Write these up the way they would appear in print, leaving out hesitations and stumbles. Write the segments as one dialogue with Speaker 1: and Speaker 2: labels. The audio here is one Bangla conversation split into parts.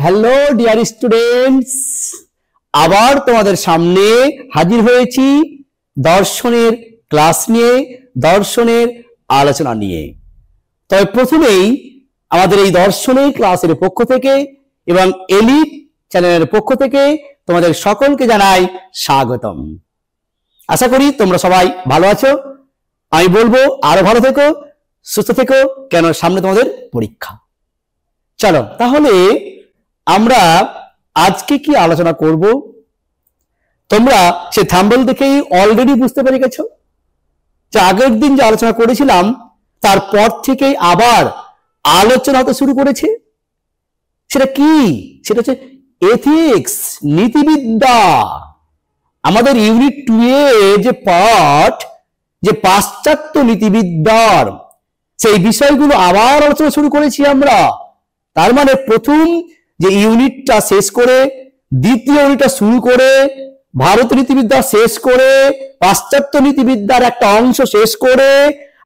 Speaker 1: হ্যালো ডিয়ার স্টুডেন্টস, আবার তোমাদের সামনে হাজির হয়েছি দর্শনের ক্লাস নিয়ে, দর্শনের আলোচনা নিয়ে। তবে প্রথমেই আমাদের এই দর্শনের ক্লাসের পক্ষ থেকে এবং এলিট চ্যানেলের পক্ষ থেকে তোমাদের সকলকে জানাই স্বাগতম। আশা করি তোমরা সবাই ভালো আছো। আমি বলবো আরো ভালো থেকো, সুস্থ থেকো, কেন সামনে তোমাদের পরীক্ষা। চলো তাহলে আমরা আজকে কি আলোচনা করব, তোমরা সে থাম্বনেল দেখেই অলরেডি বুঝতে পেরে গেছো যে আগের দিন যে আলোচনা করেছিলাম তারপর থেকেই আবার আলোচনা হতে শুরু করেছে। সেটা কি? সেটা হচ্ছে এথিক্স, নীতিবিদ্যা। আমাদের ইউনিট 2 এ যে পাঠ, যে পাশ্চাত্য নীতিবিদ্যার সেই বিষয়গুলো আবার আলোচনা শুরু করেছি আমরা। তার মানে প্রথম যে ইউনিটটা শেষ করে, দ্বিতীয় ইউনিটটা শুরু করে, ভারতীয় নীতিবিদ্যা শেষ করে, পাশ্চাত্য নীতিবিদ্যার একটা অংশ শেষ করে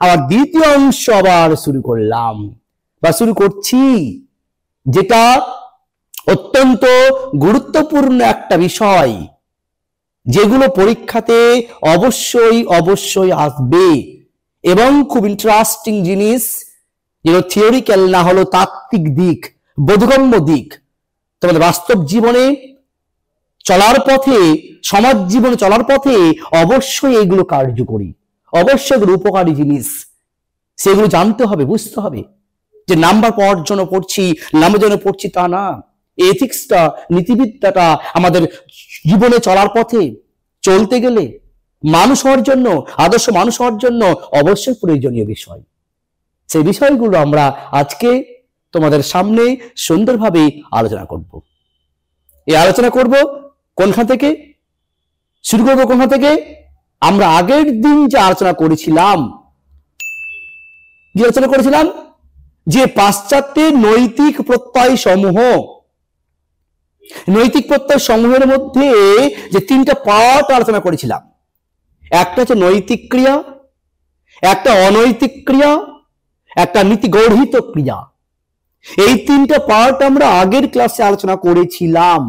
Speaker 1: আবার দ্বিতীয় অংশ আবার শুরু করলাম বা শুরু করছি, যেটা অত্যন্ত গুরুত্বপূর্ণ একটা বিষয়, যেগুলো পরীক্ষাতে অবশ্যই অবশ্যই আসবে এবং খুব ইন্টারেস্টিং জিনিস, যেগুলো থিওরিক্যাল না হলো তাত্ত্বিক দিক, বোধগম্য দিক। তোমাদের বাস্তব জীবনে চলার পথে, সমাজ জীবনে চলার পথে অবশ্যই এগুলো কার্যকরী, অবশ্যই এগুলো উপকারী জিনিস। সেগুলো জানতে হবে, বুঝতে হবে। যে নাম্বার পাওয়ার জন্য পড়ছি, নাম্বার জন্য পড়ছি তা না। এথিক্সটা, নীতিবিদ্যাটা আমাদের জীবনে চলার পথে চলতে গেলে, মানুষ হওয়ার জন্য, আদর্শ মানুষ হওয়ার জন্য অবশ্যই প্রয়োজনীয় বিষয়। সেই বিষয়গুলো আমরা আজকে তোমাদের সামনে সুন্দরভাবে আলোচনা করব। এই আলোচনা করব কোনখান থেকে শুরু করব? কোনখান থেকে? আমরা আগের দিন যে আলোচনা করেছিলাম, যে পাশ্চাত্যের নৈতিক প্রত্যয় সমূহ, নৈতিক প্রত্যয় সমূহের মধ্যে যে 3টা পার্ট আলোচনা করেছিলাম। একটা হচ্ছে নৈতিক ক্রিয়া, একটা অনৈতিক ক্রিয়া, একটা নীতি গর্হিত ক্রিয়া। এই 3টা পার্ট আমরা আগের ক্লাসে আলোচনা করেছিলাম।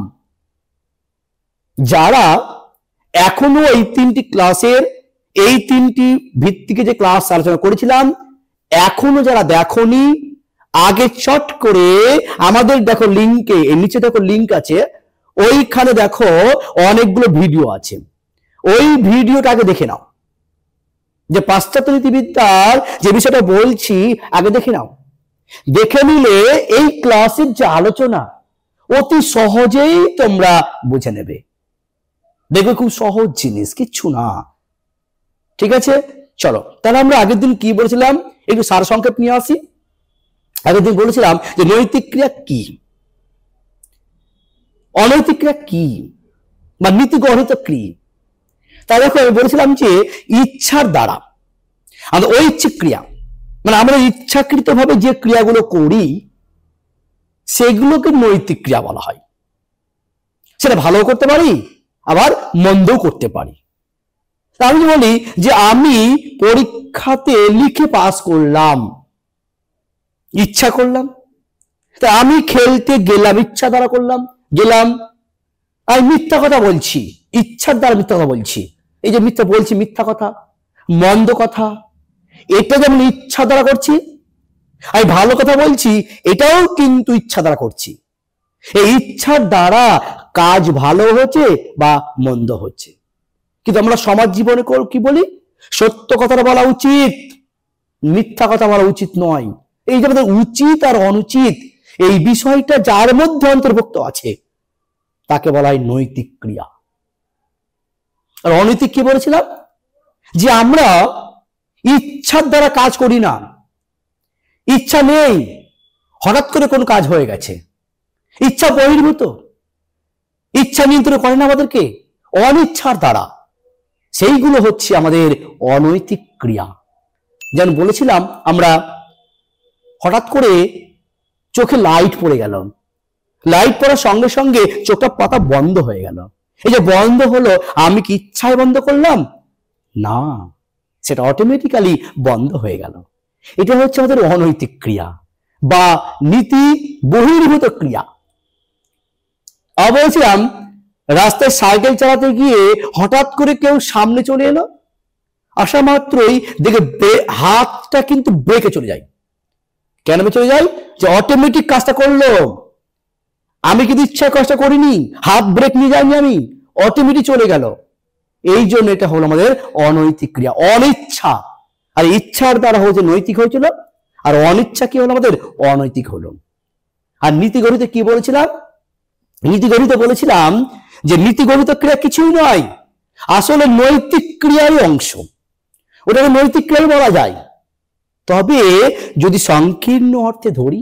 Speaker 1: যারা এখনো এই 3টি ক্লাসের, এই 3টি ভিত্তিকে যে ক্লাস আলোচনা করেছিলাম, এখনো যারা দেখোনি, আগে চট করে আমাদের দেখো লিঙ্কে, এর নিচে দেখো লিঙ্ক আছে, ওইখানে দেখো অনেকগুলো ভিডিও আছে। ওই ভিডিওটা আগে দেখে নাও। যে পাশ্চাত্য নীতিবিদ্যার যে বিষয়টা বলছি আগে দেখে নাও। দেখে নিলে এই ক্লাসের যে আলোচনা অতি সহজেই তোমরা বুঝে নেবে। দেখবে খুব সহজ জিনিস, কিচ্ছু না। ঠিক আছে, চলো তাহলে আমরা আগের দিন কি বলেছিলাম একটু সারসংক্ষেপ নিয়ে আসি। আগের দিন বলেছিলাম যে নৈতিক ক্রিয়া কি, অনৈতিক ক্রিয়া কি, বা নীতি গর্হিত ক্রিয়া। তা দেখো আমি বলেছিলাম যে ইচ্ছার দ্বারা আমাদের ঐচ্ছিক ক্রিয়া, মানে আমরা ইচ্ছাকৃত ভাবে যে ক্রিয়াগুলো করি সেগুলোকে নৈতিক ক্রিয়া বলা হয়। সেটা ভালো করতে পারি, আবার মন্দও করতে পারি। আমি বলি যে আমি পরীক্ষাতে লিখে পাস করলাম, ইচ্ছা করলাম। তা আমি খেলতে গেলাম, ইচ্ছা দ্বারা করলাম, গেলাম। আমি মিথ্যা কথা বলছি, ইচ্ছার দ্বারা মিথ্যা কথা বলছি। এই যে মিথ্যা বলছি, মিথ্যা কথা, মন্দ কথা, এটা যেমন ইচ্ছা দ্বারা করছি। আমি ভালো কথা বলছি, এটাও কিন্তু ইচ্ছা দ্বারা করছি। এই ইচ্ছার দ্বারা কাজ ভালো হচ্ছে বা মন্দ হচ্ছে। কিন্তু আমরা সমাজ জীবনে কি বলি? সত্য কথাটা বলা উচিত, মিথ্যা কথা বলা উচিত নয়। এই যে আমাদের উচিত আর অনুচিত, এই বিষয়টা যার মধ্যে অন্তর্ভুক্ত আছে তাকে বলা হয় নৈতিক ক্রিয়া। আর অনৈতিক কি বলেছিলাম? যে আমরা ইচ্ছার দ্বারা কাজ করি না, ইচ্ছা নেই, হঠাৎ করে কোন কাজ হয়ে গেছে, ইচ্ছা বহির্ভূত, ইচ্ছা নিয়ন্ত্রণ করে না আমাদেরকে, অনিচ্ছার দ্বারা, সেইগুলো হচ্ছে আমাদের অনৈতিক ক্রিয়া। যেমন বলেছিলাম আমরা হঠাৎ করে চোখে লাইট পড়ে গেল, লাইট পড়ার সঙ্গে সঙ্গে চোখটা পাতা বন্ধ হয়ে গেল। এই যে বন্ধ হলো, আমি কি ইচ্ছায় বন্ধ করলাম? না, সেটা অটোমেটিক্যালি বন্ধ হয়ে গেল। এটা হচ্ছে আমাদের অনৈতিক ক্রিয়া বা নীতি বহির্ভূত ক্রিয়া। বলছিলাম রাস্তায় সাইকেল চালাতে গিয়ে হঠাৎ করে কেউ সামনে চলে এলো, আসা মাত্রই দেখে হাতটা কিন্তু ব্রেকে চলে যায়। কেন চলে যায়? যে অটোমেটিক কাজটা করলো, আমি কিন্তু ইচ্ছায় কাজটা করিনি, হাত ব্রেক নিয়ে যাইনি, আমি অটোমেটিক চলে গেল। এই জন্য এটা হলো আমাদের অনৈতিক ক্রিয়া, অনিচ্ছা। আর ইচ্ছার দ্বারা হচ্ছে নৈতিক হয়েছিল, আর অনিচ্ছা কি হলো আমাদের অনৈতিক হলো। আর নীতিগণিতে কি বলেছিলাম? নীতিগণিতে বলেছিলাম যে নীতিগণিত ক্রিয়া কিছুই নয়, আসলে নৈতিক ক্রিয়ারই অংশ, ওটাকে নৈতিক ক্রিয়া বলা যায়। তবে যদি সংকীর্ণ অর্থে ধরি,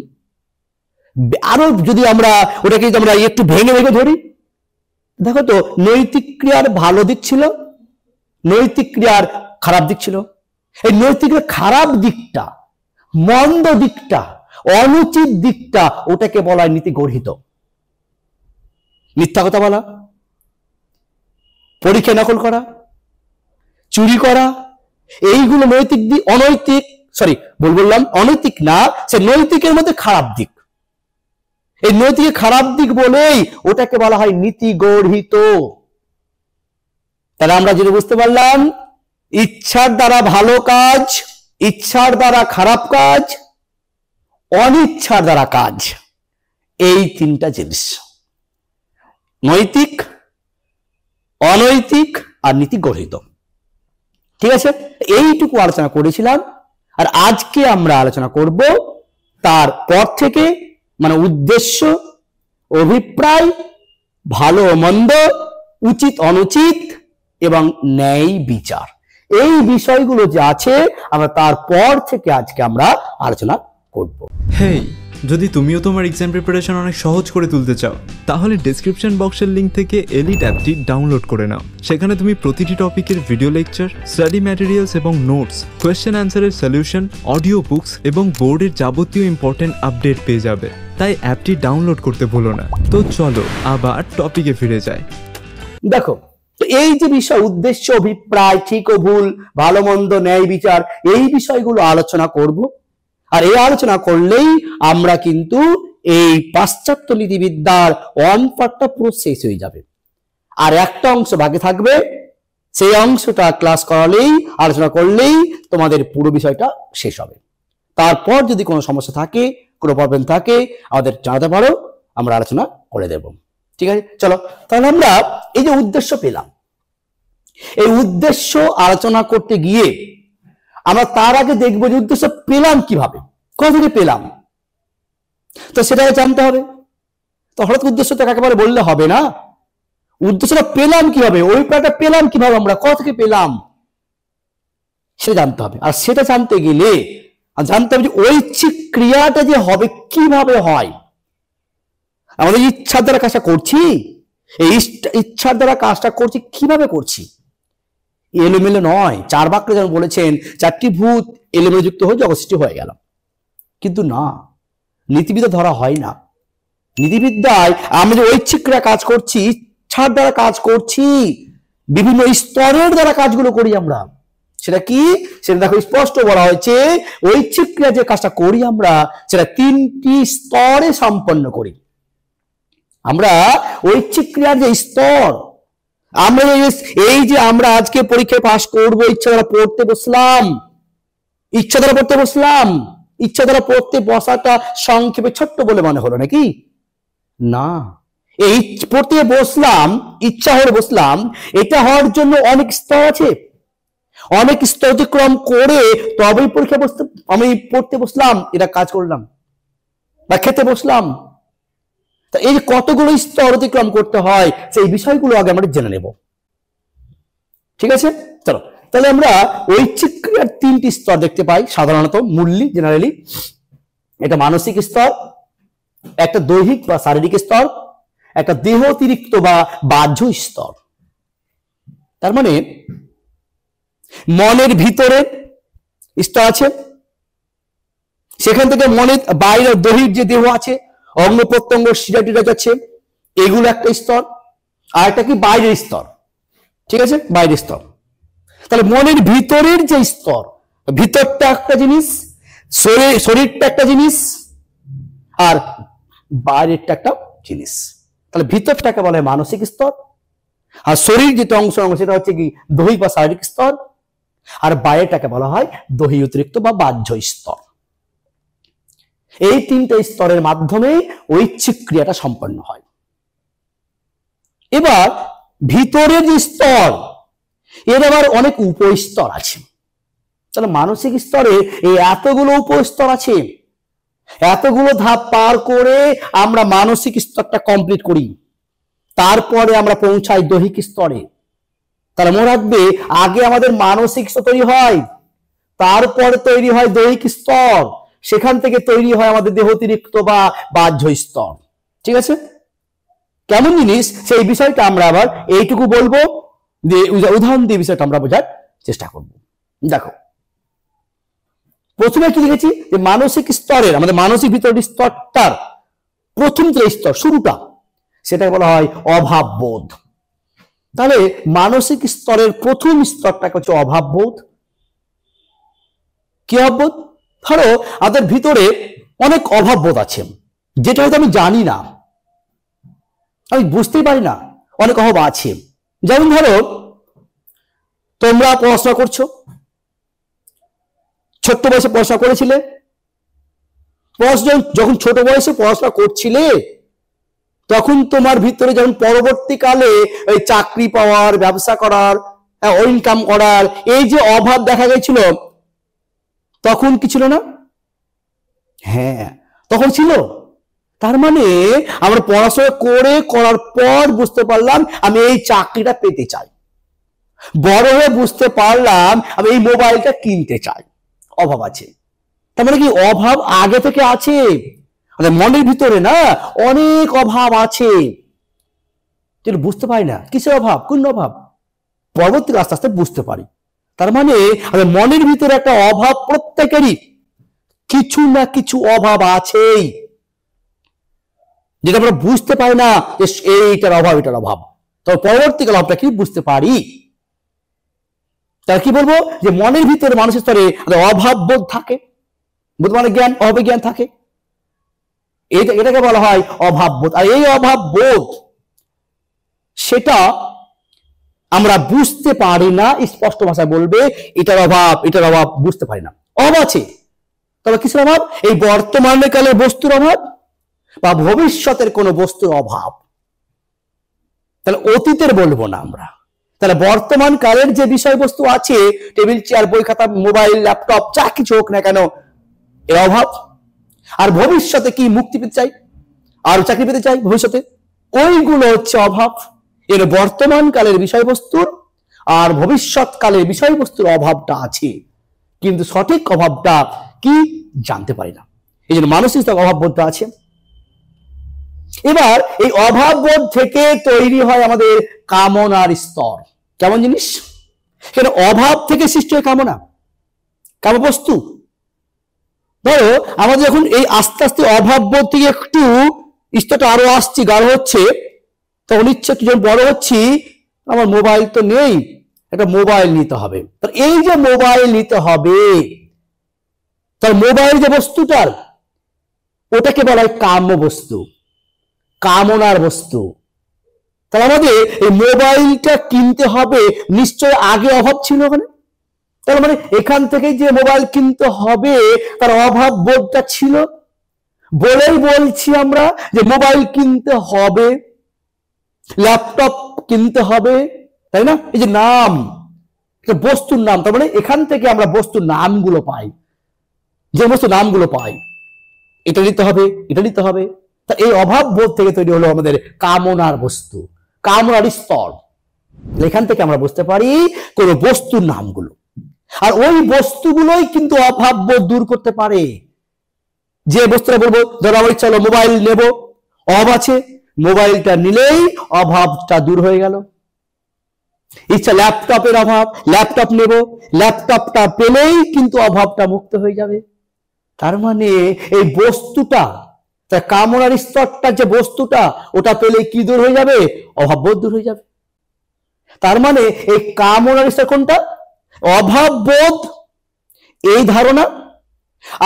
Speaker 1: আরো যদি আমরা ওটাকে আমরা একটু ভেঙে ভেঙে ধরি, দেখো তো নৈতিক ক্রিয়ার ভালো দিক ছিল, নৈতিক ক্রিয়ার খারাপ দিক ছিল। এই নৈতিক খারাপ দিকটা, মন্দ দিকটা, অনুচিত দিকটা, ওটাকে বলা হয় নীতি গর্হিত। মিথ্যা কথা বলা, পরীক্ষা নকল করা, চুরি করা, এইগুলো নৈতিক দিক। অনৈতিক, সরি বললাম অনৈতিক না, সে নৈতিকের মধ্যে খারাপ দিক। এই নৈতিক খারাপ দিক বলেই ওটাকে বলা হয় নীতি গর্হিত। তাহলে আমরা যেটা বুঝতে পারলাম, ইচ্ছার দ্বারা ভালো কাজ, ইচ্ছার দ্বারা খারাপ কাজ, অনিচ্ছার দ্বারা কাজ, এই তিনটা জিনিস, নৈতিক, অনৈতিক আর নীতি গর্হিত। ঠিক আছে, এইটুকু আলোচনা করেছিলাম। আর আজকে আমরা আলোচনা করব তারপর থেকে, মানে উদ্দেশ্য, অভিপ্রায়, ভালো মন্দ, উচিত অনুচিত এবং ন্যায় বিচার, এই বিষয়গুলো যে আছে আমরা তারপর থেকে আজকে আমরা আলোচনা করব।
Speaker 2: হেই, যদি তুমিও তোমার এক্সাম প্রিপারেশন অনেক সহজ করে তুলতে চাও, তাহলে ডেসক্রিপশন বক্সের লিংক থেকে এলিট অ্যাপটি ডাউনলোড করে নাও। সেখানে তুমি প্রতিটি টপিকের ভিডিও লেকচার, স্টাডি ম্যাটেরিয়ালস এবং নোটস, কোয়েশ্চেন অ্যান্সারের সলিউশন, অডিও বুকস এবং বোর্ডের যাবতীয় ইম্পর্টেন্ট আপডেট পেয়ে যাবে। তাই অ্যাপটি ডাউনলোড করতে ভুলো না। তো চলো আবার টপিকে ফিরে যাই।
Speaker 1: দেখো, এই যে বিষয় উদ্দেশ্য, অভিপ্রায়, ঠিক ও ভুল, ভালো মন্দ, ন্যায় বিচার, এই বিষয়গুলো আলোচনা করব। আর এই আলোচনা করলেই আমরা কিন্তু এই পাশ্চাত্য নীতিবিদ্যার ওয়ান পার্টটা পুরো শেষ হয়ে যাবে। আর একটা অংশ বাকি থাকবে, সেই অংশটা ক্লাস করালেই, আলোচনা করলেই তোমাদের পুরো বিষয়টা শেষ হবে। তারপর যদি কোনো সমস্যা থাকে, কোনো প্রবলেম থাকে, আমাদের জানাতে পারো, আমরা আলোচনা করে দেব। ঠিক আছে, চলো তাহলে আমরা এই যে উদ্দেশ্য পেলাম, এই উদ্দেশ্য আলোচনা করতে গিয়ে আমরা তার আগে দেখবো যে উদ্দেশ্য পেলাম কিভাবে, কোথা থেকে পেলাম, তো সেটাকে জানতে হবে। তো হঠাৎ উদ্দেশ্যটা একেবারে বললে হবে না, উদ্দেশ্যটা পেলাম কিভাবে, ওই প্রাণটা পেলাম কিভাবে, আমরা কোথা থেকে পেলাম সেটা জানতে হবে। আর সেটা জানতে গেলে জানতে হবে যে ঐচ্ছিক ক্রিয়াটা যে হবে কিভাবে হয়। আমাদের ইচ্ছার দ্বারা কাজটা করছি, এই ইচ্ছার দ্বারা কাজটা করছি, কিভাবে করছি, এলোমেলো নয়। চার বাক্যে যেমন বলেছেন, চারটি ভূত এলোমেলো যুক্ত হয়ে জগৎ সৃষ্টি হয়ে গেল, কিন্তু না, নীতিবিদ্যা ধরা হয় না। নীতিবিদ্যায় আমরা যে ঐচ্ছিক ক্রিয়া কাজ করছি, ইচ্ছার দ্বারা কাজ করছি, বিভিন্ন স্তরের দ্বারা কাজগুলো করি আমরা। সেটা কি, সেটা দেখো স্পষ্ট বলা হয়েছে, ঐচ্ছিক ক্রিয়া যে কাজটা করি আমরা, সেটা তিনটি স্তরে সম্পন্ন করি। আমরা ঐচ্ছিক ক্রিয়ার যে স্তর, আমরা এই যে আমরা আজকে পরীক্ষায় পাশ করবো, ইচ্ছা দ্বারা পড়তে বসলাম, ইচ্ছা দ্বারা পড়তে বসলাম, ইচ্ছা দ্বারা পড়তে বসাটা সংক্ষেপে ছোট্ট বলে মনে হলো নাকি? না, এই পড়তে বসলাম, ইচ্ছা হয়ে বসলাম, এটা হওয়ার জন্য অনেক স্তর আছে, অনেক স্তর অতিক্রম করে তবেই পরীক্ষা বসতে, আমি পড়তে বসলাম, এটা কাজ করলাম, বা খেতে বসলাম। তা এই কতগুলো স্তর অতিক্রম করতে হয়, সেই বিষয়গুলো আগে আমরা জেনে নেব। ঠিক আছে, চলো তাহলে আমরা ঐচ্ছিক ক্রিয়ার তিনটি স্তর দেখতে পাই সাধারণত, মূল্যি জেনারেলি। এটা মানসিক স্তর, একটা দৈহিক বা শারীরিক স্তর, একটা দেহ অতিরিক্ত বা বাহ্য স্তর। তার মানে মনের ভিতরে স্তর আছে, সেখান থেকে মনের বাইরের দৈহিক যে দেহ আছে, অঙ্গ প্রত্যঙ্গ, শিরা টিরা যাচ্ছে, এগুলো একটা স্তর। আর একটা কি বাইরের স্তর, ঠিক আছে, বাইরের স্তর। তাহলে মনের ভিতরের যে স্তর, ভিতরটা একটা জিনিস, শরীরটা একটা জিনিস, আর বাইরেরটা একটা জিনিস। তাহলে ভিতরটাকে বলা হয় মানসিক স্তর, আর শরীর যেটা অংশ সেটা হচ্ছে কি দৈহিক বা শারীরিক স্তর, আর বাইরেটাকে বলা হয় দৈহিক অতিরিক্ত বা বাহ্য স্তর। এই তিনটে স্তরের মাধ্যমে ঐচ্ছিক ক্রিয়াটা সম্পন্ন হয়। এবার ভিতরের যে স্তর, এর আবার অনেক উপস্তর আছে। তাহলে মানসিক স্তরে এই এতগুলো উপস্তর আছে, এতগুলো ধাপ পার করে আমরা মানসিক স্তরটা কমপ্লিট করি, তারপরে আমরা পৌঁছাই দৈহিক স্তরে। তাহলে মনে রাখবে, আগে আমাদের মানসিক স্তর তৈরি হয়, তারপরে তৈরি হয় দৈহিক স্তর, সেখান থেকে তৈরি হয় আমাদের দেহ অতিরিক্ত বা বাহ্য স্তর। ঠিক আছে? কেমন জিনিস সেই বিষয়টা আমরা আবার এইটুকু বলবো, যে উদাহরণ দিয়ে বিষয়টা আমরা বোঝার চেষ্টা করব। দেখো, প্রথমে কি লিখেছি, যে মানসিক স্তরের, আমাদের মানসিক ভিতরের স্তরটার প্রথম যে স্তর, শুরুটা, সেটাকে বলা হয় অভাব বোধ। তাহলে মানসিক স্তরের প্রথম স্তরটাকে হচ্ছে অভাব বোধ। কি অভাববোধ? ধরো আমাদের ভিতরে অনেক অভাব বোধ আছে, যেটা হয়তো আমি জানি না, আমি বুঝতেই পারি না, অনেক অভাব আছে। যেমন ধরো, তোমরা পড়াশোনা করছো, ছোট্ট বয়সে পড়াশোনা করেছিলে, যখন ছোট বয়সে পড়াশোনা করছিলে, তখন তোমার ভিতরে যখন পরবর্তীকালে ওই চাকরি পাওয়ার, ব্যবসা করার, ইনকাম করার এই যে অভাব দেখা গেছিল, তখন কি ছিল না? হ্যাঁ, তখন ছিল। তার মানে আমরা পড়াশোনা করার পর বুঝতে পারলাম আমি এই চাকরিটা পেতে চাই, বড় হয়ে বুঝতে পারলাম আমি এই মোবাইলটা কিনতে চাই। অভাব আছে। তার মানে কি অভাব আগে থেকে আছে, আমাদের মনের ভিতরে না অনেক অভাব আছে, যেটা বুঝতে পারি না। কিসের অভাব? কোন অভাব? পরবর্তী আস্তে আস্তে বুঝতে পারি। তার মানে আমাদের মনের ভিতরে একটা অভাব, প্রত্যেকেরই কিছু না কিছু অভাব আছেই, যেটা আমরা বুঝতে পারি না যে এইটার অভাব, এটার অভাব। তবে পরবর্তীকালে অভাবটা কি বুঝতে পারি। তার কি বলবো, যে মনের ভিতরে মানুষের স্তরে অভাব বোধ থাকে, বোধ মানে জ্ঞান, অভাবে জ্ঞান থাকে, এটাকে বলা হয় অভাব বোধ। আর এই অভাব বোধ, সেটা আমরা বুঝতে পারি না, স্পষ্ট ভাষায় বলবে এটার অভাব, এটার অভাব বুঝতে পারি না। অভাব আছে, তবে কিসের অভাব? এই বর্তমানে কালের বস্তুর অভাব বা ভবিষ্যতের কোন বস্তুর অভাব। তাহলে অতীতের বলবো না আমরা। তাহলে বর্তমান কালের যে বিষয়বস্তু আছে, টেবিল চেয়ার, বই খাতা, মোবাইল, ল্যাপটপ, যা কিছু হোক না কেন, এর অভাব। আর ভবিষ্যতে কি মুক্তি পেতে চাই, আর চাকরি পেতে চাই ভবিষ্যতে, ওইগুলো হচ্ছে অভাব। এর বর্তমান কালের বিষয়বস্তুর আর ভবিষ্যৎ কালের বিষয়বস্তুর অভাবটা আছে, কিন্তু সঠিক অভাবটা কি জানতে পারি না। এই জন্য মানসিক অভাববোধটা আছে। এবার এই অভাববোধ থেকে তৈরি হয় আমাদের কামনার স্তর। কেমন জিনিস? কেন অভাব থেকে সৃষ্টি হয় কামনা, কামবস্তু। ধরো আমাদের যখন এই আস্তে আস্তে অভাববোধ থেকে একটু স্তরটা আরো আসছে, গাঢ় হচ্ছে, তখন ইচ্ছে কি, যখন বড় হচ্ছি, আমার মোবাইল তো নেই, একটা মোবাইল নিতে হবে। এই যে মোবাইল নিতে হবে, তার মোবাইল যে বস্তুটার, ওটাকে বলা হয় কাম্য বস্তু, কামনার বস্তু। তাহলে আমাদের এই মোবাইলটা কিনতে হবে, নিশ্চয় আগে অভাব ছিল ওখানে। তার মানে এখান থেকে যে মোবাইল কিনতে হবে, তার অভাব বোধটা ছিল বলেই বলছি আমরা যে মোবাইল কিনতে হবে, ল্যাপটপ কিনতে হবে, তাই না? এই যে নাম, বস্তুর নাম, তার মানে এখান থেকে আমরা বস্তুর নামগুলো পাই, যে বস্তুর নামগুলো পাই, এটা নিতে হবে, এটা নিতে হবে। তা এই অভাব বোধ থেকে তৈরি হলো আমাদের কামনার বস্তু, কামনার স্তর। এখান থেকে আমরা বুঝতে পারি কোন বস্তুর নামগুলো, আর ওই বস্তুগুলোই কিন্তু অভাব বোধ দূর করতে পারে। যে বস্তুটা বলবো, ধরো আমার ইচ্ছা হলো মোবাইল নেব, অভাব আছে, মোবাইলটা নিলেই অভাবটা দূর হয়ে গেল। ইচ্ছা ল্যাপটপের অভাব, ল্যাপটপ নেব, ল্যাপটপটা পেলেই কিন্তু অভাবটা মুক্ত হয়ে যাবে। তার মানে এই বস্তুটা, তার কামনার স্তরটা, যে বস্তুটা, ওটা পেলেই কি দূর হয়ে যাবে? অভাববোধ দূর হয়ে যাবে। তার মানে এই কামনার স্তর কোনটা? অভাববোধ, এই ধারণা।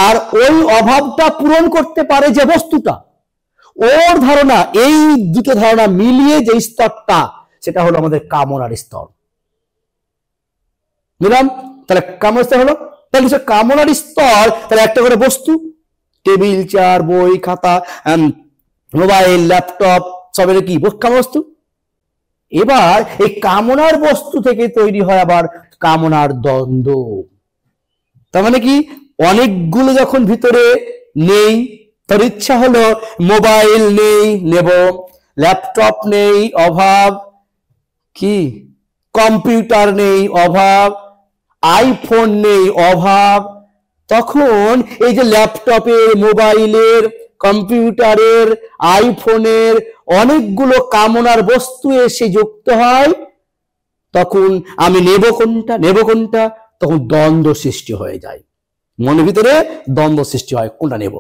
Speaker 1: আর ওই অভাবটা পূরণ করতে পারে যে বস্তুটা, ওর ধারণা, এই দুটো ধারণা মিলিয়ে যে স্তরটা, সেটা হলো আমাদের কামনার স্তর। বুঝলাম? তাহলে কামনার স্তর হলো, তাহলে কামনার স্তর, তাহলে একটা করে বস্তু, টেবিল, চেয়ার, বই, খাতা, মোবাইল, ল্যাপটপ, সবের কি কামনা বস্তু। এবার এই কামনার বস্তু থেকে তৈরি হয় আবার কামনার দ্বন্দ্ব। তার মানে কি, অনেকগুলো যখন ভিতরে নেই, তার ইচ্ছা হলো মোবাইল নেই, নেব, ল্যাপটপ নেই, অভাব, কি কম্পিউটার নেই, অভাব, আইফোন নেই, অভাব। তখন এই যে ল্যাপটপের, মোবাইলের, কম্পিউটারের, আইফোনের অনেকগুলো কামনার বস্তু এসে যুক্ত হয়, তখন আমি নেব কোনটা, নেব কোনটা, তখন দ্বন্দ্ব সৃষ্টি হয়ে যায়, মনের ভিতরে দ্বন্দ্ব সৃষ্টি হয় কোনটা নেব।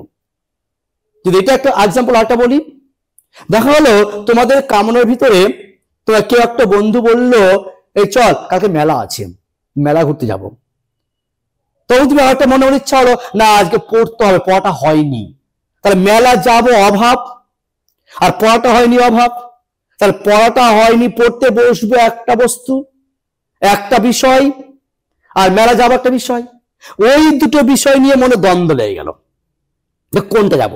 Speaker 1: যদি এটা একটা এক্সাম্পল আরেকটা বলি, দেখা হলো তোমাদের কামনার ভিতরে তোমার কেউ একটা বন্ধু বললো, এই চল কালকে মেলা আছে, মেলা ঘুরতে যাব। তখন তুমি আরেকটা মনে মনে ইচ্ছা হলো, না আজকে পড়তে হবে, পড়াটা হয়নি, তাহলে মেলা যাব অভাব, আর পড়াটা হয়নি অভাব। তাহলে পড়াটা হয়নি, পড়তে বসবো একটা বস্তু, একটা বিষয়, আর মেলা যাবো একটা বিষয়। ওই দুটো বিষয় নিয়ে মনে দ্বন্দ্ব লেগে গেল, কোনটা যাব।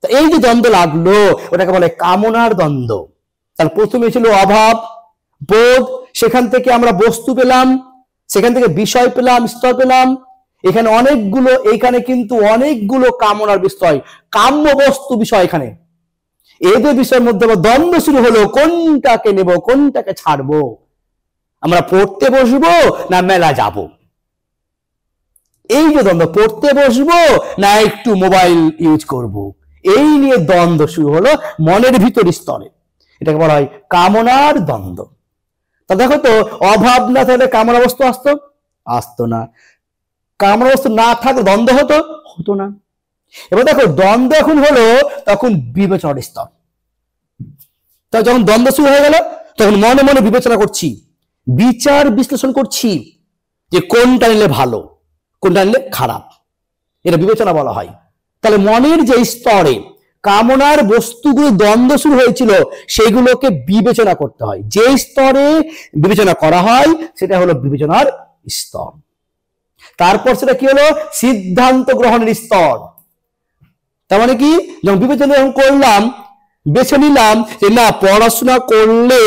Speaker 1: এই যে দ্বন্দ্ব লাগলো, ওটাকে বলে কামনার দ্বন্দ্ব। তার প্রথমে ছিল অভাব বোধ, সেখান থেকে আমরা বস্তু পেলাম, সেখান থেকে বিষয় পেলাম, স্তর পেলাম। এখানে অনেকগুলো, এখানে কিন্তু অনেকগুলো কামনার বিষয়, কাম্য বস্তু বিষয়। এখানে এদের বিষয়ের মধ্যে দ্বন্দ্ব শুরু হলো, কোনটাকে নেব, কোনটাকে ছাড়বো, আমরা পড়তে বসবো না মেলা যাব। এই যে দ্বন্দ্ব, পড়তে বসবো না একটু মোবাইল ইউজ করব, এই নিয়ে দ্বন্দ্ব শুরু হলো মনের ভিতর স্তরে। এটাকে বলা হয় কামনার দ্বন্দ্ব। তা দেখো তো, অভাব না থাকলে কামনা বস্তু আসতো না, কামনা বস্তু না থাকলে দ্বন্দ্ব হতো না। এবার দেখো, দ্বন্দ্ব এখন হলো তখন বিবেচনার স্তর। তা যখন দ্বন্দ্ব শুরু হয়ে গেল, তখন মনে মনে বিবেচনা করছি, বিচার বিশ্লেষণ করছি যে কোনটা নিলে ভালো, কোনটা নিলে খারাপ, এটা বিবেচনা বলা হয়। তাহলে মনের যে স্তরে কামনার বস্তুগুলো দ্বন্দ্ব শুরু হয়েছিল, সেগুলোকে বিবেচনা করতে হয়। যে স্তরে বিবেচনা করা হয় সেটা হলো বিবেচনার স্তর। তারপর সেটা কি হলো, সিদ্ধান্ত গ্রহণের স্তর। তার মানে কি, যখন বিবেচনা করলাম, বেছে নিলাম যে না পড়াশোনা করলে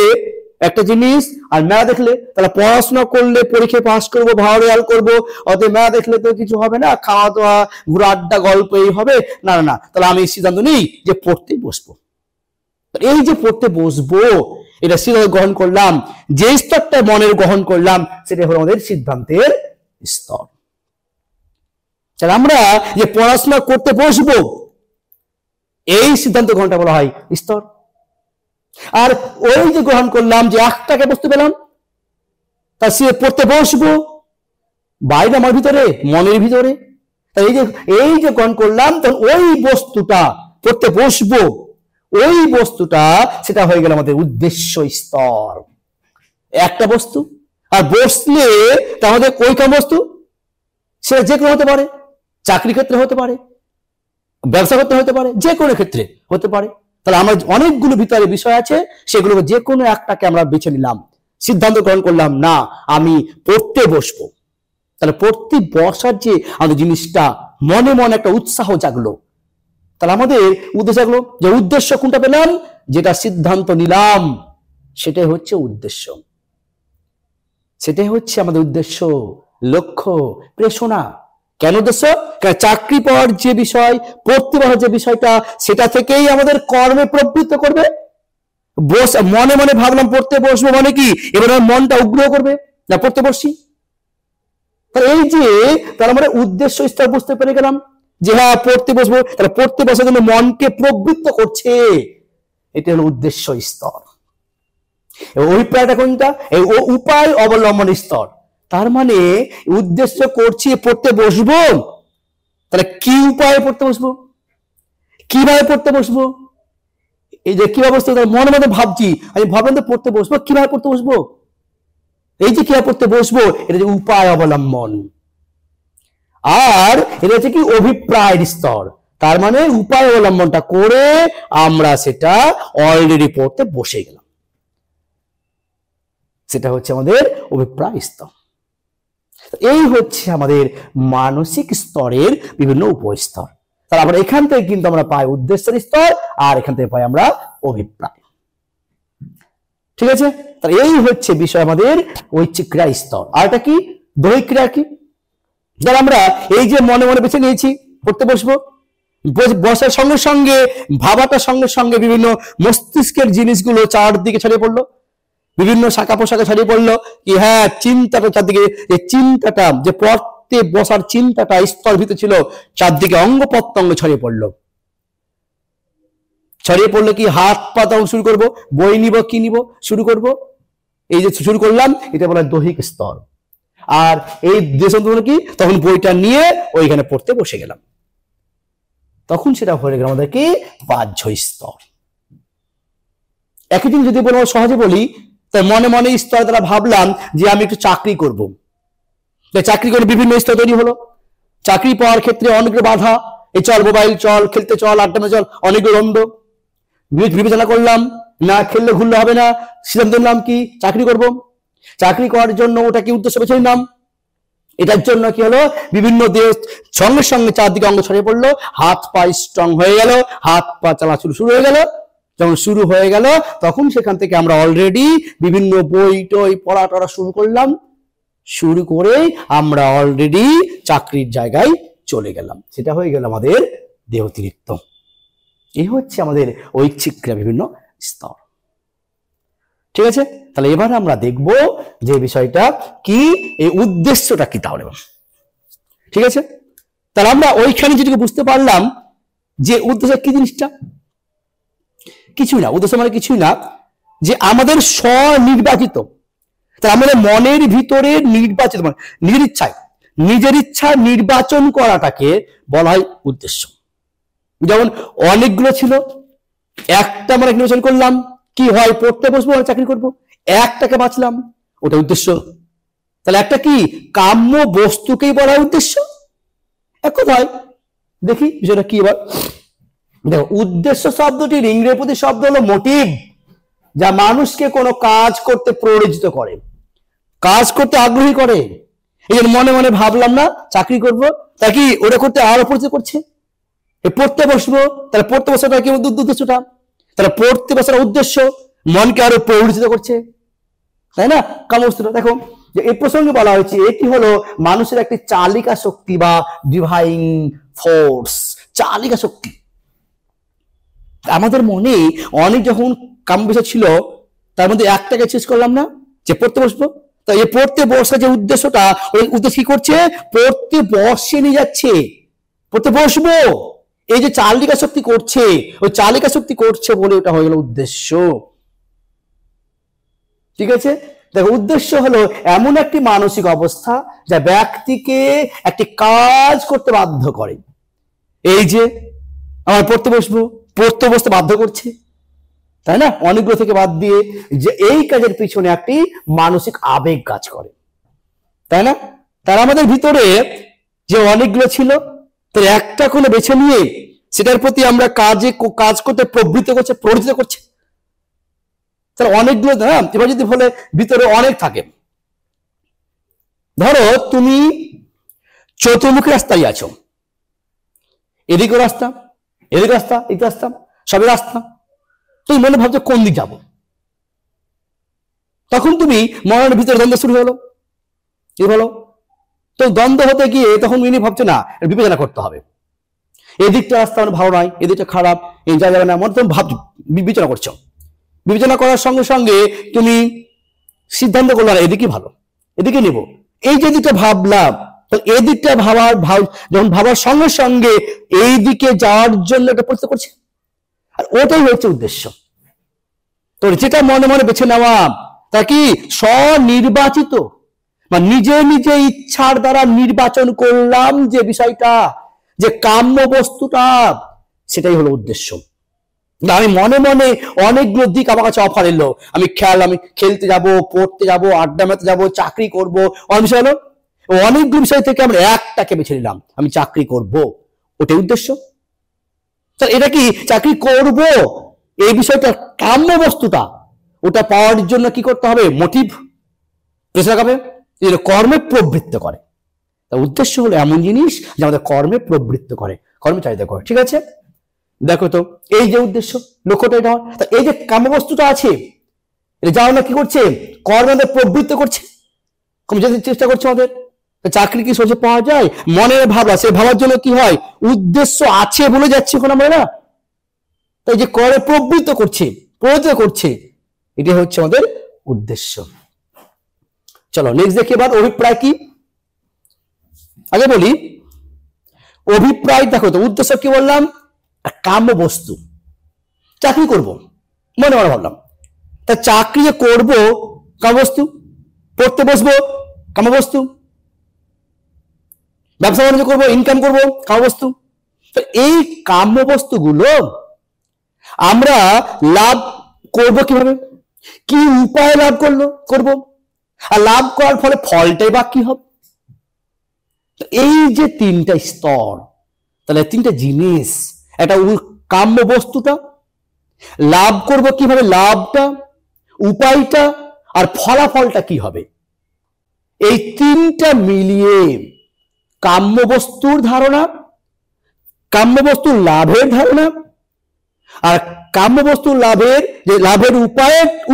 Speaker 1: একটা জিনিস, আর মেলা দেখলে, তাহলে পড়াশোনা করলে পরীক্ষায় পাস করবো, ভালো রেজাল্ট করবো, অতএব মেলা দেখলে তো কিছু হবে না, খাওয়া দাওয়া, ঘুরা আড্ডা, গল্প এই হবে, না না না, তাহলে আমি সিদ্ধান্ত নিই যে পড়তে বসবো। এই যে পড়তে বসবো, এটা সিদ্ধান্ত গ্রহণ করলাম, যে স্তরটা মনের গ্রহণ করলাম, সেটা হলো আমাদের সিদ্ধান্তের স্তর। তাহলে আমরা যে পড়াশোনা করতে বসবো, এই সিদ্ধান্ত গ্রহণটা বলা হয় স্তর। আর ওই যে গ্রহণ করলাম যে একটাকে বস্তু পেলাম, তা সে পড়তে বসবো, বাইরে আমার ভিতরে, মনের ভিতরে, এই যে গ্রহণ করলাম, তখন ওই বস্তুটা পড়তে বসবো, ওই বস্তুটা সেটা হয়ে গেল আমাদের উদ্দেশ্য স্তর। একটা বস্তু, আর বসলে তা আমাদের ওইখান বস্তু, সেটা যে কোনো হতে পারে, চাকরি ক্ষেত্রে হতে পারে, ব্যবসা করতে হতে পারে, যে কোনো ক্ষেত্রে হতে পারে। তাহলে আমার অনেকগুলো ভিতরে বিষয় আছে, সেগুলো যে কোনো একটাকে আমরা বেছে নিলাম, সিদ্ধান্ত গ্রহণ করলাম, না আমি পড়তে বসবো। তাহলে পড়তে বসার যে আমাদের জিনিসটা, মনে মনে একটা উৎসাহ জাগলো, তাহলে আমাদের উদ্দেশ্য জাগলো, যে উদ্দেশ্য কোনটা পেলাম, যেটা সিদ্ধান্ত নিলাম, সেটাই হচ্ছে উদ্দেশ্য, সেটাই হচ্ছে আমাদের উদ্দেশ্য, লক্ষ্য, প্রেরণা। কেন উদ্দেশ্য? কারণ চাকরি পাওয়ার যে বিষয়, পড়তে বসার যে বিষয়টা, সেটা থেকেই আমাদের কর্মে প্রবৃত্ত করবে। মনে মনে ভাবলাম পড়তে বসবো, মানে কি এবার মনটা উগ্র করবে না পড়তে বসছি। তাহলে এই যে, তার মানে উদ্দেশ্য স্তর বুঝতে পেরে গেলাম যে হ্যাঁ পড়তে বসবো, তাহলে পড়তে বসার জন্য মনকে প্রবৃত্ত করছে, এটা হলো উদ্দেশ্য স্তর। অভিপ্রায়টা কোনটা? এই উপায় অবলম্বন স্তর। তার মানে উদ্দেশ্য করছি পড়তে বসবো, তাহলে কি উপায়ে পড়তে বসবো, কিভাবে পড়তে বসবো, এই যে কিভাবে বসতে, মনে মনে ভাবছি, আমি ভাবলাম তো পড়তে বসবো, কিভাবে পড়তে বসবো, এই যে কিভাবে পড়তে বসবো, এটা যে উপায় অবলম্বন। আর এটা হচ্ছে কি অভিপ্রায়ের স্তর। তার মানে উপায় অবলম্বনটা করে আমরা সেটা অলরেডি পড়তে বসে গেলাম। সেটা হচ্ছে আমাদের অভিপ্রায় স্তর। এই হচ্ছে আমাদের মানসিক স্তরের বিভিন্ন উপস্তর। তাহলে আমরা এখান থেকে কিন্তু আমরা পাই উদ্দেশ্যের স্তর, আর এখান থেকে পাই আমরা অভিপ্রায়। ঠিক আছে, তাহলে এই হচ্ছে বিষয় আমাদের ঐচ্ছিক ক্রিয়া স্তর। আর এটা কি দৈহিক ক্রিয়া কি, যারা আমরা এই যে মনে মনে বেছে নিয়েছি পড়তে বসবো, বসার সঙ্গে সঙ্গে ভাবাটার সঙ্গে সঙ্গে বিভিন্ন মস্তিষ্কের জিনিসগুলো চারদিকে ছড়িয়ে পড়লো, বিভিন্ন শাখা পোশাকে ছড়িয়ে পড়লো কি হ্যাঁ চিন্তাটা চারদিকে, এই চিন্তাটা যে পড়তে বসার চিন্তাটা স্তর ভিতরে ছিল চারদিকে অঙ্গ প্রত্যঙ্গ ছড়িয়ে পড়লো। ছড়িয়ে পড়লো কি হাত পা তখন শুরু করবো, বই নিব কি নিব শুরু করব, এই যে শুরু করলাম এটা বলা দৈহিক স্তর। আর এই দেশ কি তখন বইটা নিয়ে ওইখানে পড়তে বসে গেলাম, তখন সেটা হয়ে গেল আমাদের কি বাহ্য স্তর। একই দিন যদি বলো সহজে বলি, তাই মনে মনে স্তর দ্বারা ভাবলাম যে আমি একটু চাকরি করব, চাকরি করে বিভিন্ন স্তর তৈরি হলো। চাকরি পাওয়ার ক্ষেত্রে অনেকগুলো বাধা, এই চল মোবাইল চল, খেলতে চল, আড্ডা চল, অনেকগুলো দ্বন্দ্ব। বিবেচনা করলাম না খেললে ঘুরলে হবে না, সিদ্ধান্ত নিলাম কি চাকরি করব। চাকরি করার জন্য ওটা কি উদ্দেশ্য বেছে নিলাম, এটার জন্য কি হলো বিভিন্ন দেশ সঙ্গে সঙ্গে চারদিকে অঙ্গ ছড়িয়ে পড়লো, হাত পা স্ট্রং হয়ে গেল, হাত পা চালাচল শুরু হয়ে গেল। যখন শুরু হয়ে গেল তখন সেখান থেকে আমরা অলরেডি বিভিন্ন বই টই পড়া টড়া শুরু করলাম, শুরু করে আমরা অলরেডি চাকরির জায়গায় চলে গেলাম। সেটা হয়ে গেল আমাদের দেহতিরিক্ত। এই হচ্ছে আমাদের ঐচ্ছিক ক্রিয়া বিভিন্ন স্তর। ঠিক আছে, তাহলে এবার আমরা দেখব যে বিষয়টা কি, এই উদ্দেশ্যটা কি তাহলে। ঠিক আছে, তাহলে আমরা ওইখানে যেটুকু বুঝতে পারলাম যে উদ্দেশ্য কি জিনিসটা, কিছুই না, উদ্দেশ্য মানে কিছুই না যে আমাদের স্বনির্বাচিত, তাই আমাদের মনের ভিতরে নির্বাচিত মানে নিজের ইচ্ছায় নিজের ইচ্ছা নির্বাচন করাটাকে বলা হয় উদ্দেশ্য। যেমন অনেকগুলো ছিল, একটা আমরা নির্বাচন করলাম, কি হয় পড়তে বসবো আর চাকরি করব, একটাকে বাঁচলাম, ওটা উদ্দেশ্য। তাহলে একটা কি কাম্য বস্তুকেই বলা হয় উদ্দেশ্য। এক কথায় দেখি বিষয়টা কি এবার দেখো, উদ্দেশ্য শব্দটির ইংরেজি শব্দ হলো মোটিভ, যা মানুষকে কোনো কাজ করতে প্ররোচিত করে, কাজ করতে আগ্রহী করে। এই জন্য মনে মনে ভাবলাম না চাকরি করব, তা কি ওটা করতে আরো পরিচিত করছে। পড়তে বসবো, তাহলে পড়তে বসাটা কি উদ্দেশ্যটা, তাহলে পড়তে বসার উদ্দেশ্য মনকে আরো প্ররোচিত করছে, তাই না। কামবস্তুটা দেখো যে এই প্রসঙ্গে বলা হয়েছে এটি হলো মানুষের একটি চালিকা শক্তি বা ডিভাইন ফোর্স, চালিকা শক্তি। আমাদের মনে অনেক যখন কাম বিষয় ছিল, তার মধ্যে একটাকে চেষ্টা করলাম না যে পড়তে বসবো, তাই এই পড়তে বসা যে উদ্দেশ্যটা, ওই উদ্দেশ্য কি করছে পড়তে বসে নিয়ে যাচ্ছে, পড়তে বসবো, এই যে চালিকা শক্তি করছে, ওই চালিকা শক্তি করছে বলে ওটা হয়ে গেল উদ্দেশ্য। ঠিক আছে, দেখো উদ্দেশ্য হলো এমন একটি মানসিক অবস্থা যা ব্যক্তিকে একটি কাজ করতে বাধ্য করে। এই যে আমার পড়তে বসবো, পড়তে বসতে বাধ্য করছে, তাই না, অনেকগুলো থেকে বাদ দিয়ে যে এই কাজের পিছনে একটি মানসিক আবেগ কাজ করে, তাই না। তার আমাদের ভিতরে যে অনেকগুলো ছিল, তার একটা করে বেছে নিয়ে সেটার প্রতি আমরা কাজ করতে প্রবৃত্ত করছে, প্ররোচিত করছে। তাহলে অনেকগুলো, হ্যাঁ এবার যদি বলে ভিতরে অনেক থাকে, ধরো তুমি চতুর্মুখী রাস্তায় আছো, এদিকে রাস্তা, এদিকে রাস্তা, এদিকে রাস্তা, সবই রাস্তা, তুমি মনে ভাবছো কোন দিক যাবো, তখন তুমি মনের ভিতরে দ্বন্দ্ব শুরু হলো, কি বলো, তো দ্বন্দ্ব হতে গিয়ে তখন তুমি ভাবছো না বিবেচনা করতে হবে, এদিকটা রাস্তা মানে ভালো নয়, এদিকটা খারাপ, এই যা যাবে না, মনে তুমি ভাব বিবেচনা করছো। বিবেচনা করার সঙ্গে সঙ্গে তুমি সিদ্ধান্ত করলো না এদিকে ভালো, এদিকে নিব, এই যে দিকটা ভাবলাম, তো এই দিকটা যখন ভাবার সঙ্গে সঙ্গে এই দিকে যাওয়ার জন্য একটা প্রস্তুত করছে, আর ওটাই হচ্ছে উদ্দেশ্য। তো যেটা মনে মনে বেছে নেওয়া তা কি স্বনির্বাচিত, মানে নিজে নিজে ইচ্ছার দ্বারা নির্বাচন করলাম যে বিষয়টা, যে কাম্য বস্তুটা, সেটাই হলো উদ্দেশ্য। আমি মনে মনে অনেকগুলো দিক আমার কাছে অফার এলো, আমি খেলতে যাব, পড়তে যাব, আড্ডা মারতে যাব, চাকরি করব, অনেক বিষয় হলো, অনেকগুলো বিষয় থেকে আমরা একটাকে বেছে নিলাম, আমি চাকরি করব, ওটাই উদ্দেশ্য। তো এটা কি চাকরি করব এই বিষয়টা কাম্য বস্তুটা ওটা পাওয়ার জন্য কি করতে হবে? মোটিভ পেছনে লাগাবে, কর্মে প্রবৃত্ত করে। উদ্দেশ্য হলো এমন জিনিস যে আমাদের কর্মে প্রবৃত্ত করে, কর্মে চালিত করে। ঠিক আছে, দেখো তো এই যে উদ্দেশ্য, লক্ষ্যটা এটা। এই যে কাম্যবস্তুটা আছে এটা যা আমরা কি করছে? কর্মে প্রবৃত্ত করছে, চেষ্টা করছে আমাদের। চাকরি কি সহজে পাওয়া যায়? মনের ভাবনা, সে ভাবার জন্য কি হয়? উদ্দেশ্য আছে বলে যাচ্ছে এখন আমরা না, তাই যে করে প্রবৃত্ত করছে, প্রবৃত্ত করছে, এটা হচ্ছে আমাদের উদ্দেশ্য। চলো নেক্সট দেখি এবার অভিপ্রায় কি। আগে বলি অভিপ্রায়। দেখো তো উদ্দেশ্য কি বললাম? কাম্য বস্তু। চাকরি করব মনে মনে ভাবলাম, তা চাকরি করব কাম্যবস্তু, পড়তে বসবো কাম্যবস্তু, ব্যবসা বাণিজ্য করবো, ইনকাম করবো কাম্যবস্তু। তো এই কাম্যবস্তুগুলো আমরা লাভ করব কিভাবে? কি উপায়ে লাভ করব? আর লাভ করার ফলে ফলটাই বা কি হবে? এই যে তিনটা স্তর, তাহলে তিনটা জিনিস, একটা কাম্য বস্তুটা, লাভ করব কিভাবে, লাভটা, উপায়টা, আর ফলাফলটা কি হবে, এই তিনটা মিলিয়ে কাম্য বস্তুর ধারণা, কাম্য বস্তুর লাভের ধারণা, আর কাম্য বস্তুর লাভের যে লাভের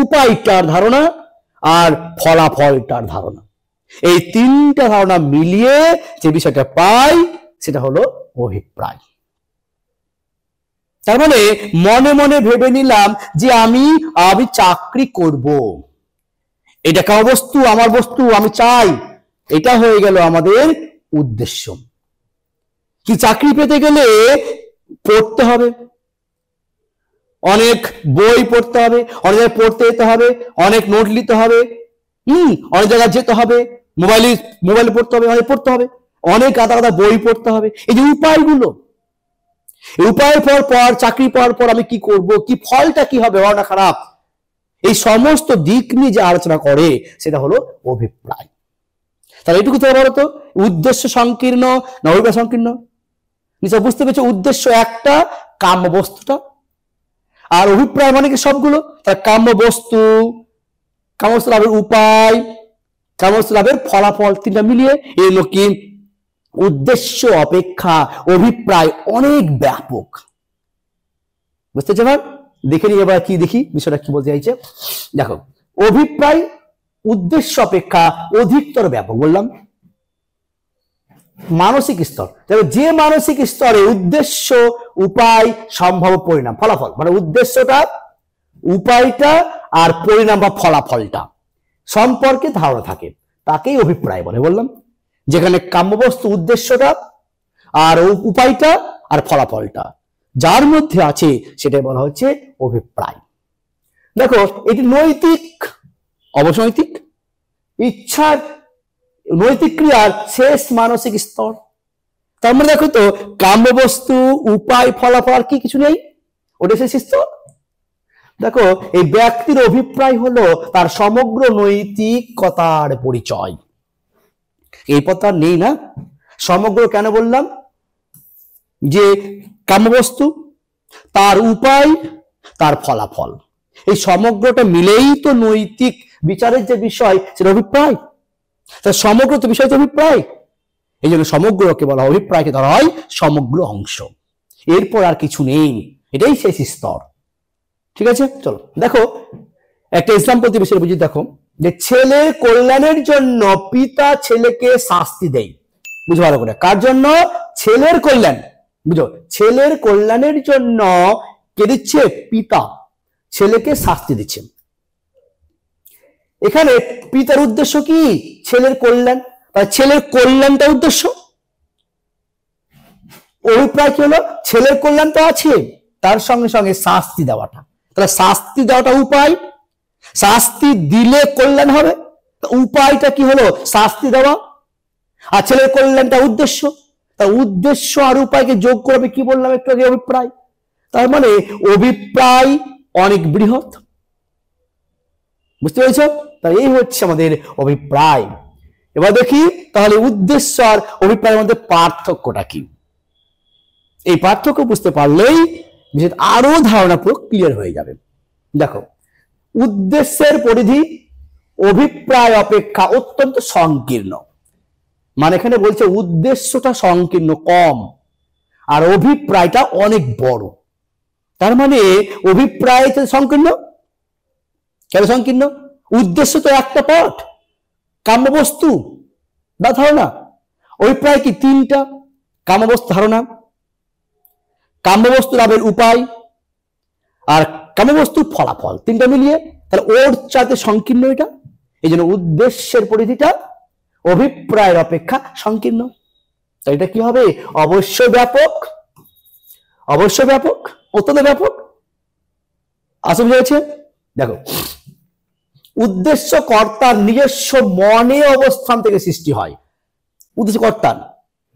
Speaker 1: উপায়টার ধারণা, আর ফলাফলটার ধারণা, এই তিনটা ধারণা মিলিয়ে যে বিষয়টা পাই সেটা হলো অভিপ্রায়। তার মানে মনে মনে ভেবে নিলাম যে আমি চাকরি করব, এটা কার বস্তু? আমার বস্তু, আমি চাই, এটা হয়ে গেল আমাদের উদ্দেশ্য। কি চাকরি পেতে গেলে পড়তে হবে, অনেক বই পড়তে হবে, অনেক জায়গায় পড়তে যেতে হবে, অনেক নোট নিতে হবে, অনেক জায়গায় যেতে হবে, মোবাইলে পড়তে হবে, অনেক পড়তে হবে, অনেক আলাদা বই পড়তে হবে। এই যে উপায়গুলো, উপায়ের পর চাকরি পাওয়ার পর আমি কি করব, কি ফলটা কি হবে, ভালো না খারাপ, এই সমস্ত দিক নিয়ে যে আলোচনা করে সেটা হলো অভিপ্রায়। তাহলে এটুকু তো বলো তো উদ্দেশ্য সংকীর্ণ না অভিপ্রায় সংকীর্ণ? নিশ্চয় বুঝতে পেরেছো, উদ্দেশ্য একটা, কাম্য বস্তুটা, আর অভিপ্রায় মানে কি সবগুলো। তার কাম্য বস্তু, কাম্যবস্তু লাভের উপায়, কাম্যবস্তু লাভের ফলাফল, তিনটা মিলিয়ে এগুলো কি উদ্দেশ্য অপেক্ষা অভিপ্রায় অনেক ব্যাপক। বুঝতে পারছো? দেখে নি এবার কি দেখি বিষয়টা কি বলতে চাইছে। দেখো অভিপ্রায় উদ্দেশ্য অপেক্ষা অধিকতর ব্যাপক বললাম। মানসিক স্তর, যে মানসিক স্তরে উদ্দেশ্য, উপায়, সম্ভাব্য পরিণাম, ফলাফল, মানে উদ্দেশ্যটা, উপায়টা আর পরিণাম বা ফলাফলটা সম্পর্কে ধারণা থাকে তাকেই অভিপ্রায় বলে বললাম। যেখানে কাম্যবস্তু উদ্দেশ্যটা আর উপায়টা আর ফলাফলটা যার মধ্যে আছে সেটাই বলা হচ্ছে অভিপ্রায়। দেখো এটি নৈতিক, অবশ্য নৈতিক ইচ্ছার, নৈতিক ক্রিয়ার শেষ মানসিক স্তর। তার মানে দেখো তো কাম্যবস্তু, উপায়, ফলাফল কি কিছু নেই, ওটা শেষ স্তর। দেখো এই ব্যক্তির অভিপ্রায় হলো তার সমগ্র নৈতিকতার পরিচয়। এই পথটা নেই না, সমগ্র কেন বললাম? যে কাম্যবস্তু, তার উপায়, তার ফলাফল, এই সমগ্রটা মিলেই তো নৈতিক বিচারের যে বিষয় সেটা অভিপ্রায়। তার সমগ্র তো বিষয় তো অভিপ্রায়, এই জন্য সমগ্রকে বলা, অভিপ্রায়কে ধরা হয় সমগ্র অংশ, এরপর আর কিছু নেই, এটাই শেষ স্তর। ঠিক আছে, চলো দেখো একটা এক্সাম্পল দিয়ে বিষয় বুঝি। দেখো যে ছেলের কল্যাণের জন্য পিতা ছেলেকে শাস্তি দেয়। বুঝো ভালো করে, কার জন্য? ছেলের কল্যাণ। বুঝো, ছেলের কল্যাণের জন্য কে দিচ্ছে? পিতা ছেলেকে শাস্তি দিচ্ছে। এখানে পিতার উদ্দেশ্য কি? ছেলের কল্যাণ, ছেলের কল্যাণটা উদ্দেশ্য। অভিপ্রায় কি হলো? ছেলের কল্যাণ তো আছে, তার সঙ্গে সঙ্গে শাস্তি দেওয়াটা, তাহলে শাস্তি দেওয়াটা উপায়, শাস্তি দিলে কল্যাণ হবে। উপায়টা কি হলো? শাস্তি দেওয়া। আর ছেলের কল্যাণটা উদ্দেশ্য, তার উদ্দেশ্য আর উপায়কে যোগ করবে কি বললাম একটু আগে? অভিপ্রায়। তার মানে অভিপ্রায় অনেক বৃহৎ। বুঝতে পেরেছ? তাহলে এই হচ্ছে আমাদের অভিপ্রায়। এবার দেখি তাহলে উদ্দেশ্য আর অভিপ্রায়ের মধ্যে পার্থক্যটা কি। এই পার্থক্য বুঝতে পারলেই আরো ধারণা পুরো ক্লিয়ার হয়ে যাবে। দেখো, উদ্দেশ্যের পরিধি অভিপ্রায় অপেক্ষা অত্যন্ত সংকীর্ণ। মানে এখানে বলছে উদ্দেশ্যটা সংকীর্ণ কম আর অভিপ্রায়টা অনেক বড়। তার মানে অভিপ্রায় সংকীর্ণ, কেন সংকীর্ণ? উদ্দেশ্য তো একটা পার্ট, কাম্যবস্তু বা ধারণা। অভিপ্রায় কি তিনটা, কাম্যবস্তু, ধারণা, কাম্যবস্তু লাভের উপায় আর কাম্যবস্তুর ফলাফল, তিনটা মিলিয়ে তাহলে ওর চাইতে সংকীর্ণ এটা। এই জন্য উদ্দেশ্যের পরিধিটা অভিপ্রায়ের অপেক্ষা সংকীর্ণ। তো এটা কি হবে? অবশ্য ব্যাপক, অবশ্য ব্যাপক, অত্যন্ত ব্যাপক। আসলে হয়েছে, দেখো, উদ্দেশ্য কর্তার নিজস্ব মনে অবস্থান থেকে সৃষ্টি হয়। উদ্দেশ্য কর্তার,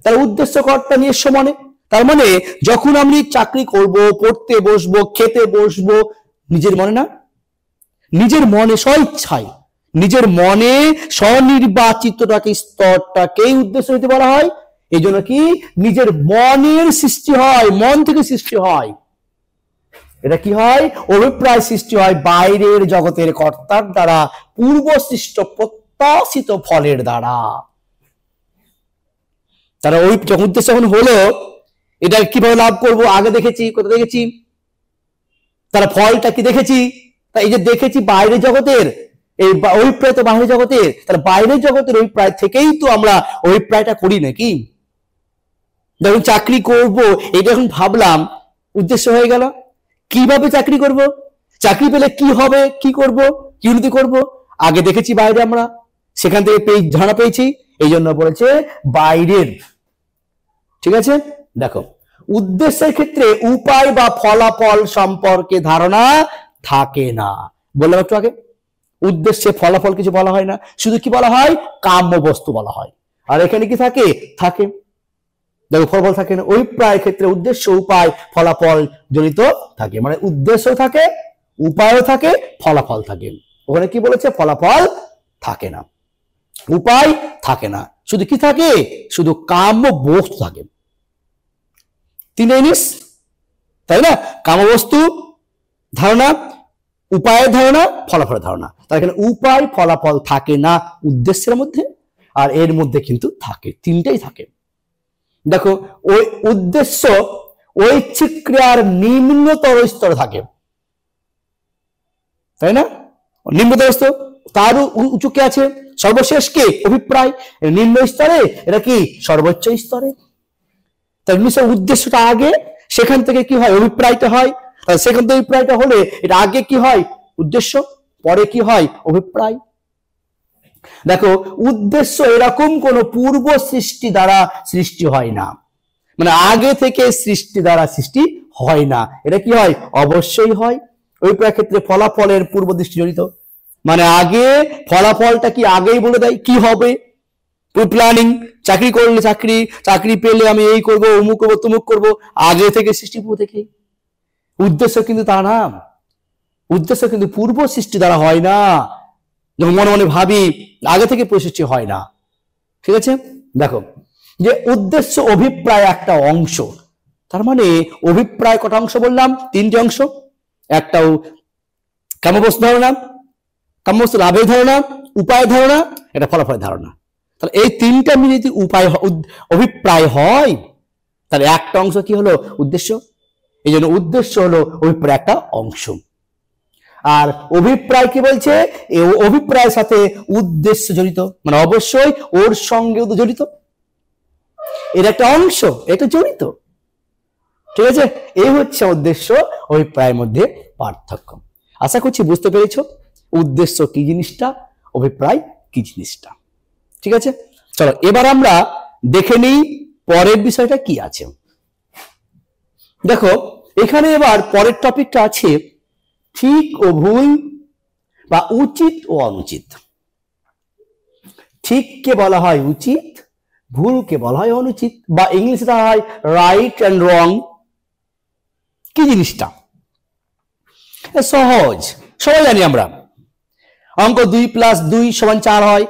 Speaker 1: তার উদ্দেশ্য কর্তা নিজস্ব মনে। তার মানে যখন আমি চাকরি করব, পড়তে বসবো, খেতে বসবো, নিজের মনে না, নিজের মনে স্বইচ্ছায়, নিজের মনে স্বনির্বাচিতটাকে স্তরটাকেই উদ্দেশ্য হইতে বলা হয়। এই জন্য কি নিজের মনের সৃষ্টি হয়, মন থেকে সৃষ্টি হয়। এটা কি হয়? অভিপ্রায় সৃষ্টি হয় বাইরের জগতের কর্তার দ্বারা, পূর্ব সৃষ্ট প্রত্যাশিত ফলের দ্বারা। তারা ওই উদ্দেশ্য যখন হলো, এটা কিভাবে লাভ করব আগে দেখেছি, কোথায় দেখেছি, তারা ফলটা কি দেখেছি। তাই এই যে দেখেছি বাইরের জগতের, এই অভিপ্রায় তো বাইরের জগতের, তাহলে বাইরের জগতের অভিপ্রায় থেকেই তো আমরা অভিপ্রায়টা করি নাকি। যখন চাকরি করব এটা এখন ভাবলাম, উদ্দেশ্য হয়ে গেল। কিভাবে চাকরি করব, চাকরি পেলে কি হবে, কি করব, কি উন্নতি করব, আগে দেখেছি বাইরে, আমরা সেখান থেকে ধারণা পেয়েছি। এই জন্য বলেছে বাইরের। ঠিক আছে, দেখো, উদ্দেশ্যের ক্ষেত্রে উপায় বা ফলাফল সম্পর্কে ধারণা থাকে না। বললাম একটু আগে, উদ্দেশ্যে ফলাফল কিছু বলা হয় না, শুধু কি বলা হয়? কাম্য বস্তু বলা হয়। আর এখানে কি থাকে? থাকে, দেখো, ফলাফল থাকে না। অভিপ্রায়ের ক্ষেত্রে উদ্দেশ্য, উপায়, ফলাফল জড়িত থাকে। মানে উদ্দেশ্য থাকে, উপায়ও থাকে, ফলাফল থাকে। ওখানে কি বলেছে? ফলাফল থাকে না, উপায় থাকে না, শুধু কি থাকে? শুধু কাম্য বস্তু থাকে। তিন জিনিস, তাই না? কাম্যবস্তু, ধারণা, উপায়ের ধারণা, ফলাফলের ধারণা। তার এখানে উপায় ফলাফল থাকে না উদ্দেশ্যের মধ্যে, আর এর মধ্যে কিন্তু থাকে, তিনটাই থাকে। দেখো, ওই উদ্দেশ্য ঐচ্ছিক ক্রিয়ার নিম্নতর স্তরে থাকে, তাই না? নিম্নতর স্তর, তার উঁচু কে আছে? সর্বশেষ কে? অভিপ্রায়। নিম্ন স্তরে, এটা কি? সর্বোচ্চ স্তরে। তার উদ্দেশ্যটা আগে, সেখান থেকে কি হয়? অভিপ্রায়টা হয়। সেখান থেকে অভিপ্রায়টা হলে এটা আগে কি হয়? উদ্দেশ্য, পরে কি হয়? অভিপ্রায়। দেখো, উদ্দেশ্য এরকম কোন পূর্ব সৃষ্টি দ্বারা সৃষ্টি হয় না, মানে আগে থেকে সৃষ্টি দ্বারা সৃষ্টি হয় না। এটা কি হয়? অবশ্যই হয়। অভিপ্রায় ক্ষেত্রে ফলাফলের পূর্ব দৃষ্টি জড়িত, মানে আগে ফলাফলটা কি আগেই বলে দেয় কি হবে। প্ল্যানিং, চাকরি করলে চাকরি পেলে আমি এই করব, অমুক করবো, তমুক করবো, আগে থেকে সৃষ্টি পূর্ব থেকে। উদ্দেশ্য কিন্তু তা না, উদ্দেশ্য কিন্তু পূর্ব সৃষ্টি দ্বারা হয় না। যখন মনে মনে ভাবি, আগে থেকে সৃষ্টি হয় না। ঠিক আছে, দেখো, যে উদ্দেশ্য অভিপ্রায় একটা অংশ। তার মানে অভিপ্রায় কটা অংশ বললাম? তিনটি অংশ। একটাও কাম্যবস্তু ধারণা, কাম্যবস্তু লাভের ধারণা, উপায় ধারণা, এটা ফলাফলের ধারণা। তাহলে এই তিনটা মিলে যদি উপায় অভিপ্রায় হয়, তাহলে একটা অংশ কি হলো? উদ্দেশ্য। এই জন্য উদ্দেশ্য হলো অভিপ্রায় একটা অংশ। আর অভিপ্রায় কি বলছে? অভিপ্রায়ের সাথে উদ্দেশ্য জড়িত, মানে অবশ্যই ওর সঙ্গে জড়িত, এর একটা অংশ, এটা জড়িত। ঠিক আছে, এই হচ্ছে উদ্দেশ্য অভিপ্রায়ের মধ্যে পার্থক্য। আশা করছি বুঝতে পেরেছ উদ্দেশ্য কি জিনিসটা, অভিপ্রায় কি জিনিসটা। ঠিক আছে, চলো এবার আমরা দেখে নিই পরের বিষয়টা কি আছে। দেখো, এখানে এবার পরের টপিকটা আছে ঠিক ও ভুল বা উচিত ও অনুচিত। ঠিককে বলা হয় উচিত, ভুলকে বলা হয় অনুচিত, বা ইংলিশে হয় রাইট অ্যান্ড রং। কি জিনিসটা? সহজ, সবাই জানি আমরা। অঙ্ক 2 + 2 = 4 হয়,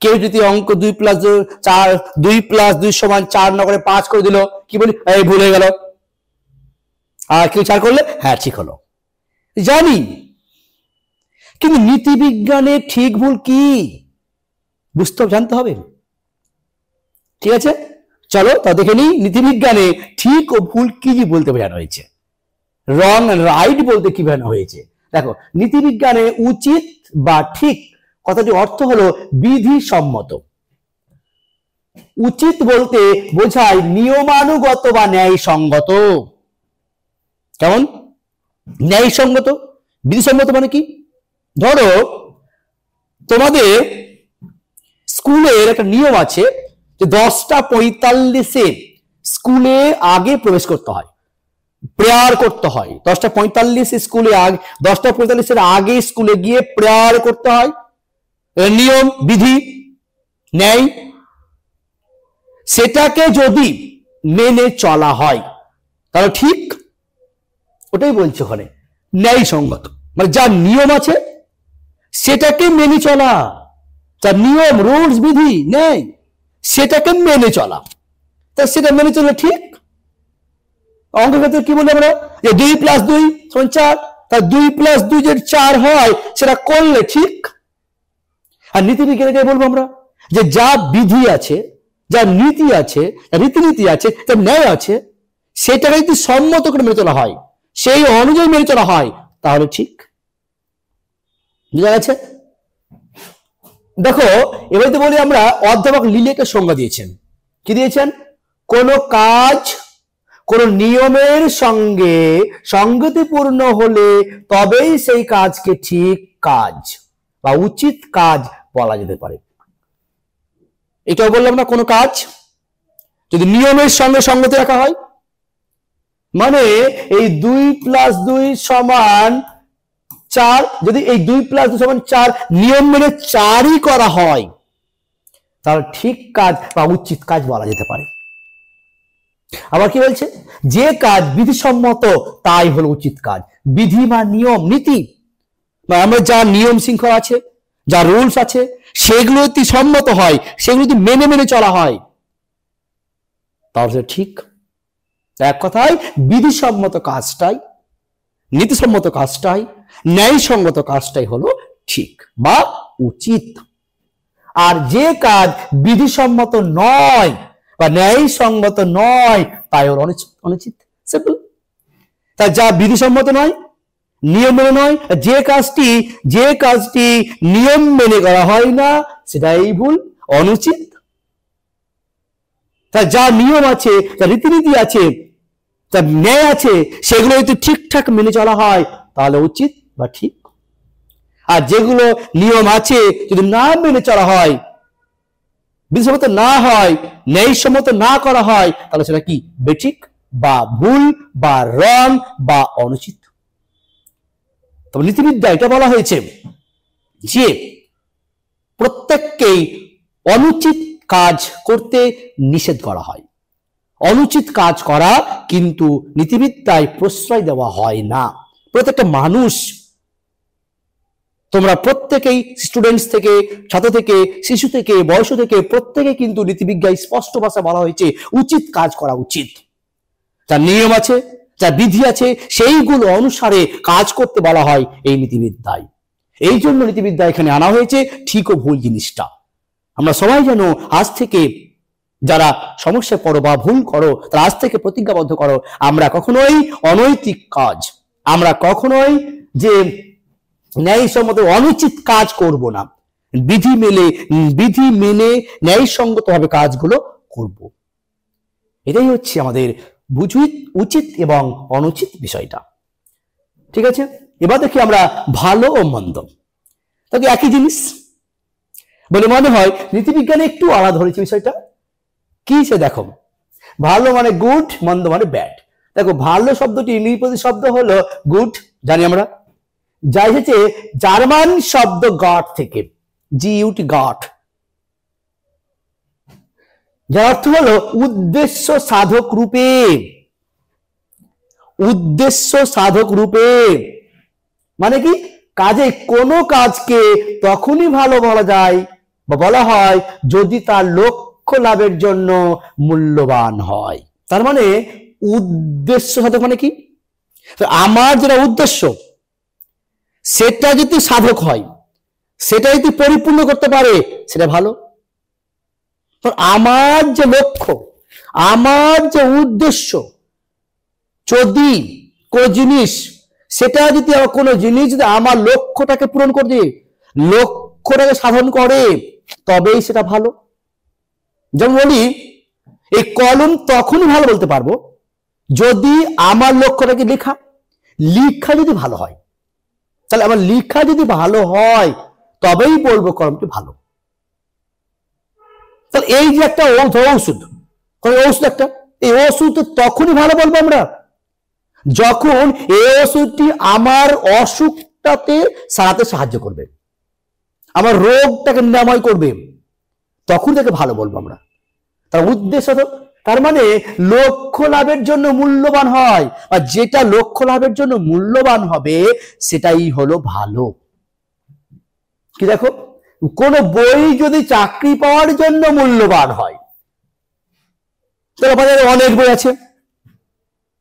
Speaker 1: কেউ যদি অঙ্ক 2+2 সমান 4 না করে 5 করে দিল, কি বলি এই ভুল হয়ে গেল। আর কেউ 4 করলে হ্যাঁ ঠিক হলো, জানি। কিন্তু নীতিবিজ্ঞানে ঠিক ভুল কি বুঝতে জানতে হবে, ঠিক আছে? চলো তা দেখে নিই নীতিবিজ্ঞানে ঠিক ও ভুল কি বলতে বোঝানো হয়েছে, রং এন্ড রাইট বলতে কি বোঝানো হয়েছে। দেখো, নীতিবিজ্ঞানে উচিত বা ঠিক কথাটির অর্থ হলো বিধিসম্মত। উচিত বলতে বোঝায় নিয়মানুগত বা ন্যায়সঙ্গত। কেমন? ন্যায়সঙ্গত। বিধিসম্মত মানে কি? ধরো তোমাদের স্কুলের একটা নিয়ম আছে যে 10:45 স্কুলে আগে প্রবেশ করতে হয়, প্রেয়ার করতে হয়। 10:45 স্কুলে আগে, 10:45 আগে স্কুলে গিয়ে প্রেয়ার করতে হয়। নিয়ম, বিধি, ন্যায়। সেটাকে যদি মেনে চলা হয় তাহলে ঠিক, ওটাই বলছে ওখানে ন্যায়সঙ্গত। মানে যা নিয়ম আছে সেটাকে মেনে চলা, যা নিয়ম, রুলস, বিধি, ন্যায়, সেটাকে মেনে চলা, তা সেটা মেনে চলে ঠিক। অঙ্কের ক্ষেত্রে কি বলি আমরা, যে 2+2 = 4, তা 2+2 যে 4 হয় সেটা করলে ঠিক। আর নীতিবিজ্ঞানে বলবো আমরা যে যা বিধি আছে, যা নীতি আছে, রীতিনীতি আছে, যা ন্যায় আছে, সেটাকে যদি সম্মত করে মেনে চলা হয়, সেই অনুযায়ী মেনে চলা হয়, তাহলে ঠিক। বুঝা গেছে? দেখো এবারে বলি আমরা, অধ্যাপক লিলেকে সংজ্ঞা দিয়েছেন। কি দিয়েছেন? কোন কাজ কোন নিয়মের সঙ্গে সঙ্গতিপূর্ণ হলে তবেই সেই কাজকে ঠিক কাজ বা উচিত কাজ বলা যেতে পারে। এটাও বললাম না, কোন কাজ যদি নিয়মের সঙ্গে সঙ্গতি রাখা হয়, মানে এই 2+2 = 4, যদি এই 2+2 = 4 নিয়ম মেনে 4ই করা হয়, তাহলে ঠিক কাজ বা উচিত কাজ বলা যেতে পারে। আবার কি বলছে? যে কাজ বিধিসম্মত তাই হলো উচিত কাজ। বিধি বা নিয়ম, নীতি, আমরা যা নিয়ম শৃঙ্খলা আছে, যা রুলস আছে, সেগুলো যদি সম্মত হয়, সেগুলো যদি মেনে মেনে চলা হয়, তাহলে ঠিক। এক কথায় বিধিসম্মত কাজটাই, নীতিসম্মত কাজটাই, ন্যায়সঙ্গত কাজটাই হলো ঠিক বা উচিত। আর যে কাজ বিধিসম্মত নয় বা ন্যায়সঙ্গত নয়, তাই হলো অনুচিত। সিম্পল। তা যা বিধিসম্মত নয়, নিয়ম মেনে নয়, যে কাজটি নিয়ম মেনে করা হয় না, সেটাই ভুল, অনুচিত। তা যা নিয়ম আছে, যা রীতিনীতি আছে, যা ন্যায় আছে, সেগুলো যদি ঠিকঠাক মেনে চলা হয় তাহলে উচিত বা ঠিক। আর যেগুলো নিয়ম আছে যদি না মেনে চলা হয়, বিধিসম্মত না হয়, ন্যায়সম্মত না করা হয়, তাহলে সেটা কি? বেঠিক বা ভুল বা রং বা অনুচিত। তবে নীতিবিদ্যা এটা বলা হয়েছে যে প্রত্যেককেই অনুচিত কাজ করতে নিষেধ করা হয়। অনুচিত কাজ করা কিন্তু নীতিবিদ্যায় প্রশ্রয় দেওয়া হয় না। প্রত্যেকটা মানুষ, তোমরা প্রত্যেকেই, স্টুডেন্টস থেকে, ছাত্র থেকে, শিশু থেকে, বয়স থেকে, প্রত্যেকে কিন্তু নীতিবিজ্ঞায় স্পষ্ট ভাষায় বলা হয়েছে উচিত কাজ করা উচিত। যার নিয়ম আছে, যা বিধি আছে, সেইগুলো অনুসারে কাজ করতে বলা হয় এই নীতিবিদ্যায়। এই জন্য নীতিবিদ্যা এখানে আনা হয়েছে ঠিক ও ভুল জিনিসটা। আমরা সবাই যেন আজ থেকে, যারা সমস্যায় পড়ো বা ভুল করো, তারা আজ থেকে প্রতিজ্ঞাবদ্ধ করো, আমরা কখনোই অনৈতিক কাজ, আমরা কখনোই যে ন্যায়সম্মত অনুচিত কাজ করব না, বিধি মেনে ন্যায়সঙ্গতভাবে কাজগুলো করব। এটাই হচ্ছে আমাদের উচিত এবং অনুচিত বিষয়টা। ঠিক আছে? এবার দেখি আমরা ভালো ও মন্দ। তাকে একই জিনিস বলে মনে হয়, নীতিবিজ্ঞানে একটু আলাদা হয়েছে বিষয়টা। কি সে দেখো, ভালো মানে গুড, মন্দ মানে ব্যাড। দেখো, ভালো শব্দটি ইংরেজি শব্দ হলো গুড, জানি আমরা, যা এসেছে জার্মান শব্দ গট থেকে, জিউটি গট, যার অর্থ হলো উদ্দেশ্য সাধক রূপে। উদ্দেশ্য সাধক রূপে মানে কি? কাজে কোনো কাজকে তখনই ভালো বলা যায় বা বলা হয় যদি তার লক্ষ্য লাভের জন্য মূল্যবান হয়। তার মানে উদ্দেশ্য সাধক মানে কি? আমার যেটা উদ্দেশ্য সেটা যদি সাধক হয়, সেটা যদি পরিপূর্ণ করতে পারে, সেটা ভালো। আমার যে লক্ষ্য, আমার যে উদ্দেশ্য, যদি কোন জিনিস, সেটা যদি কোনো জিনিস যদি আমার লক্ষ্যটাকে পূরণ করে, লক্ষ্যটাকে সাধন করে, তবেই সেটা ভালো। যেমন বলি, এই কলম তখনই ভালো বলতে পারবো যদি আমার লক্ষ্যটাকে লিখা যদি ভালো হয়। তাহলে আমার লিখা যদি ভালো হয় তবেই বলবো কলমটি ভালো। তাহলে এই যে একটা ঔষধ, ঔষধ একটা, এই ওষুধ তখনই ভালো বলবো আমরা যখন এই ওষুধটি আমার অসুখটাতে সারাতে সাহায্য করবে, আমার রোগটাকে নিরাময় করবে, তখন তাকে ভালো বলবো আমরা। তার উদ্দেশ্য তো, তার মানে লক্ষ্য লাভের জন্য মূল্যবান হয়, আর যেটা লক্ষ্য লাভের জন্য মূল্যবান হবে সেটাই হলো ভালো। কি দেখো, কোন বই যদি চাকরি পাওয়ার জন্য মূল্যবান হয়, তাহলে বাজারে অনেক বই আছে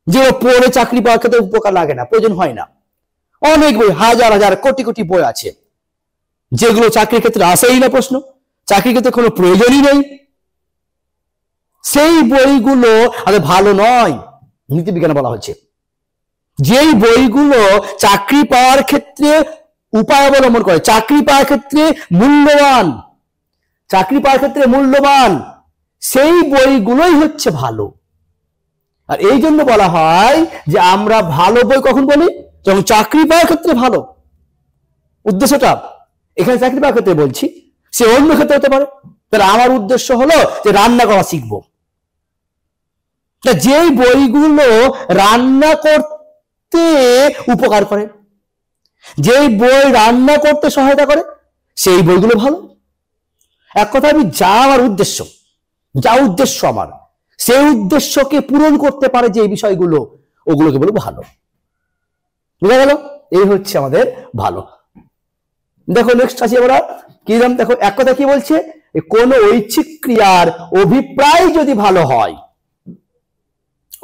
Speaker 1: যে পড়ে চাকরি পাওয়ার ক্ষেত্রে উপকার লাগে না, প্রয়োজন হয় না। অনেক বই, হাজার হাজার কোটি কোটি বই আছে যেগুলো চাকরির ক্ষেত্রে আসেই না, প্রশ্ন চাকরির ক্ষেত্রে কোনো প্রয়োজনই নেই। সেই বইগুলো আরে ভালো নয়, নীতিবিজ্ঞানে বলা হচ্ছে। যেই বইগুলো চাকরি পাওয়ার ক্ষেত্রে উপায় অবলম্বন করে, চাকরি পাওয়ার ক্ষেত্রে মূল্যবান, চাকরি পাওয়ার ক্ষেত্রে মূল্যবান, সেই বইগুলোই হচ্ছে ভালো। আর এই জন্য বলা হয় যে আমরা ভালো বই কখন বলি, যখন চাকরি পাওয়ার ক্ষেত্রে ভালো। উদ্দেশ্যটা এখানে চাকরি পাওয়ার ক্ষেত্রে বলছি, সে অন্য ক্ষেত্রে হতে পারে। তাহলে আমার উদ্দেশ্য হলো যে রান্না করা শিখবো। যেই বইগুলো রান্না করতে উপকার করে, যেই বই রান্না করতে সহায়তা করে, সেই বইগুলো ভালো। এক কথা, আমি যা আমার উদ্দেশ্য, যা উদ্দেশ্য আমার, সেই উদ্দেশ্যকে পূরণ করতে পারে যে বিষয়গুলো, ওগুলোকে বলবো ভালো। বুঝা গেল? এই হচ্ছে আমাদের ভালো। দেখো নেক্সট আসি আমরা কি জান, দেখো এক কথা কি বলছে, কোন ঐচ্ছিক ক্রিয়ার অভিপ্রায় যদি ভালো হয়,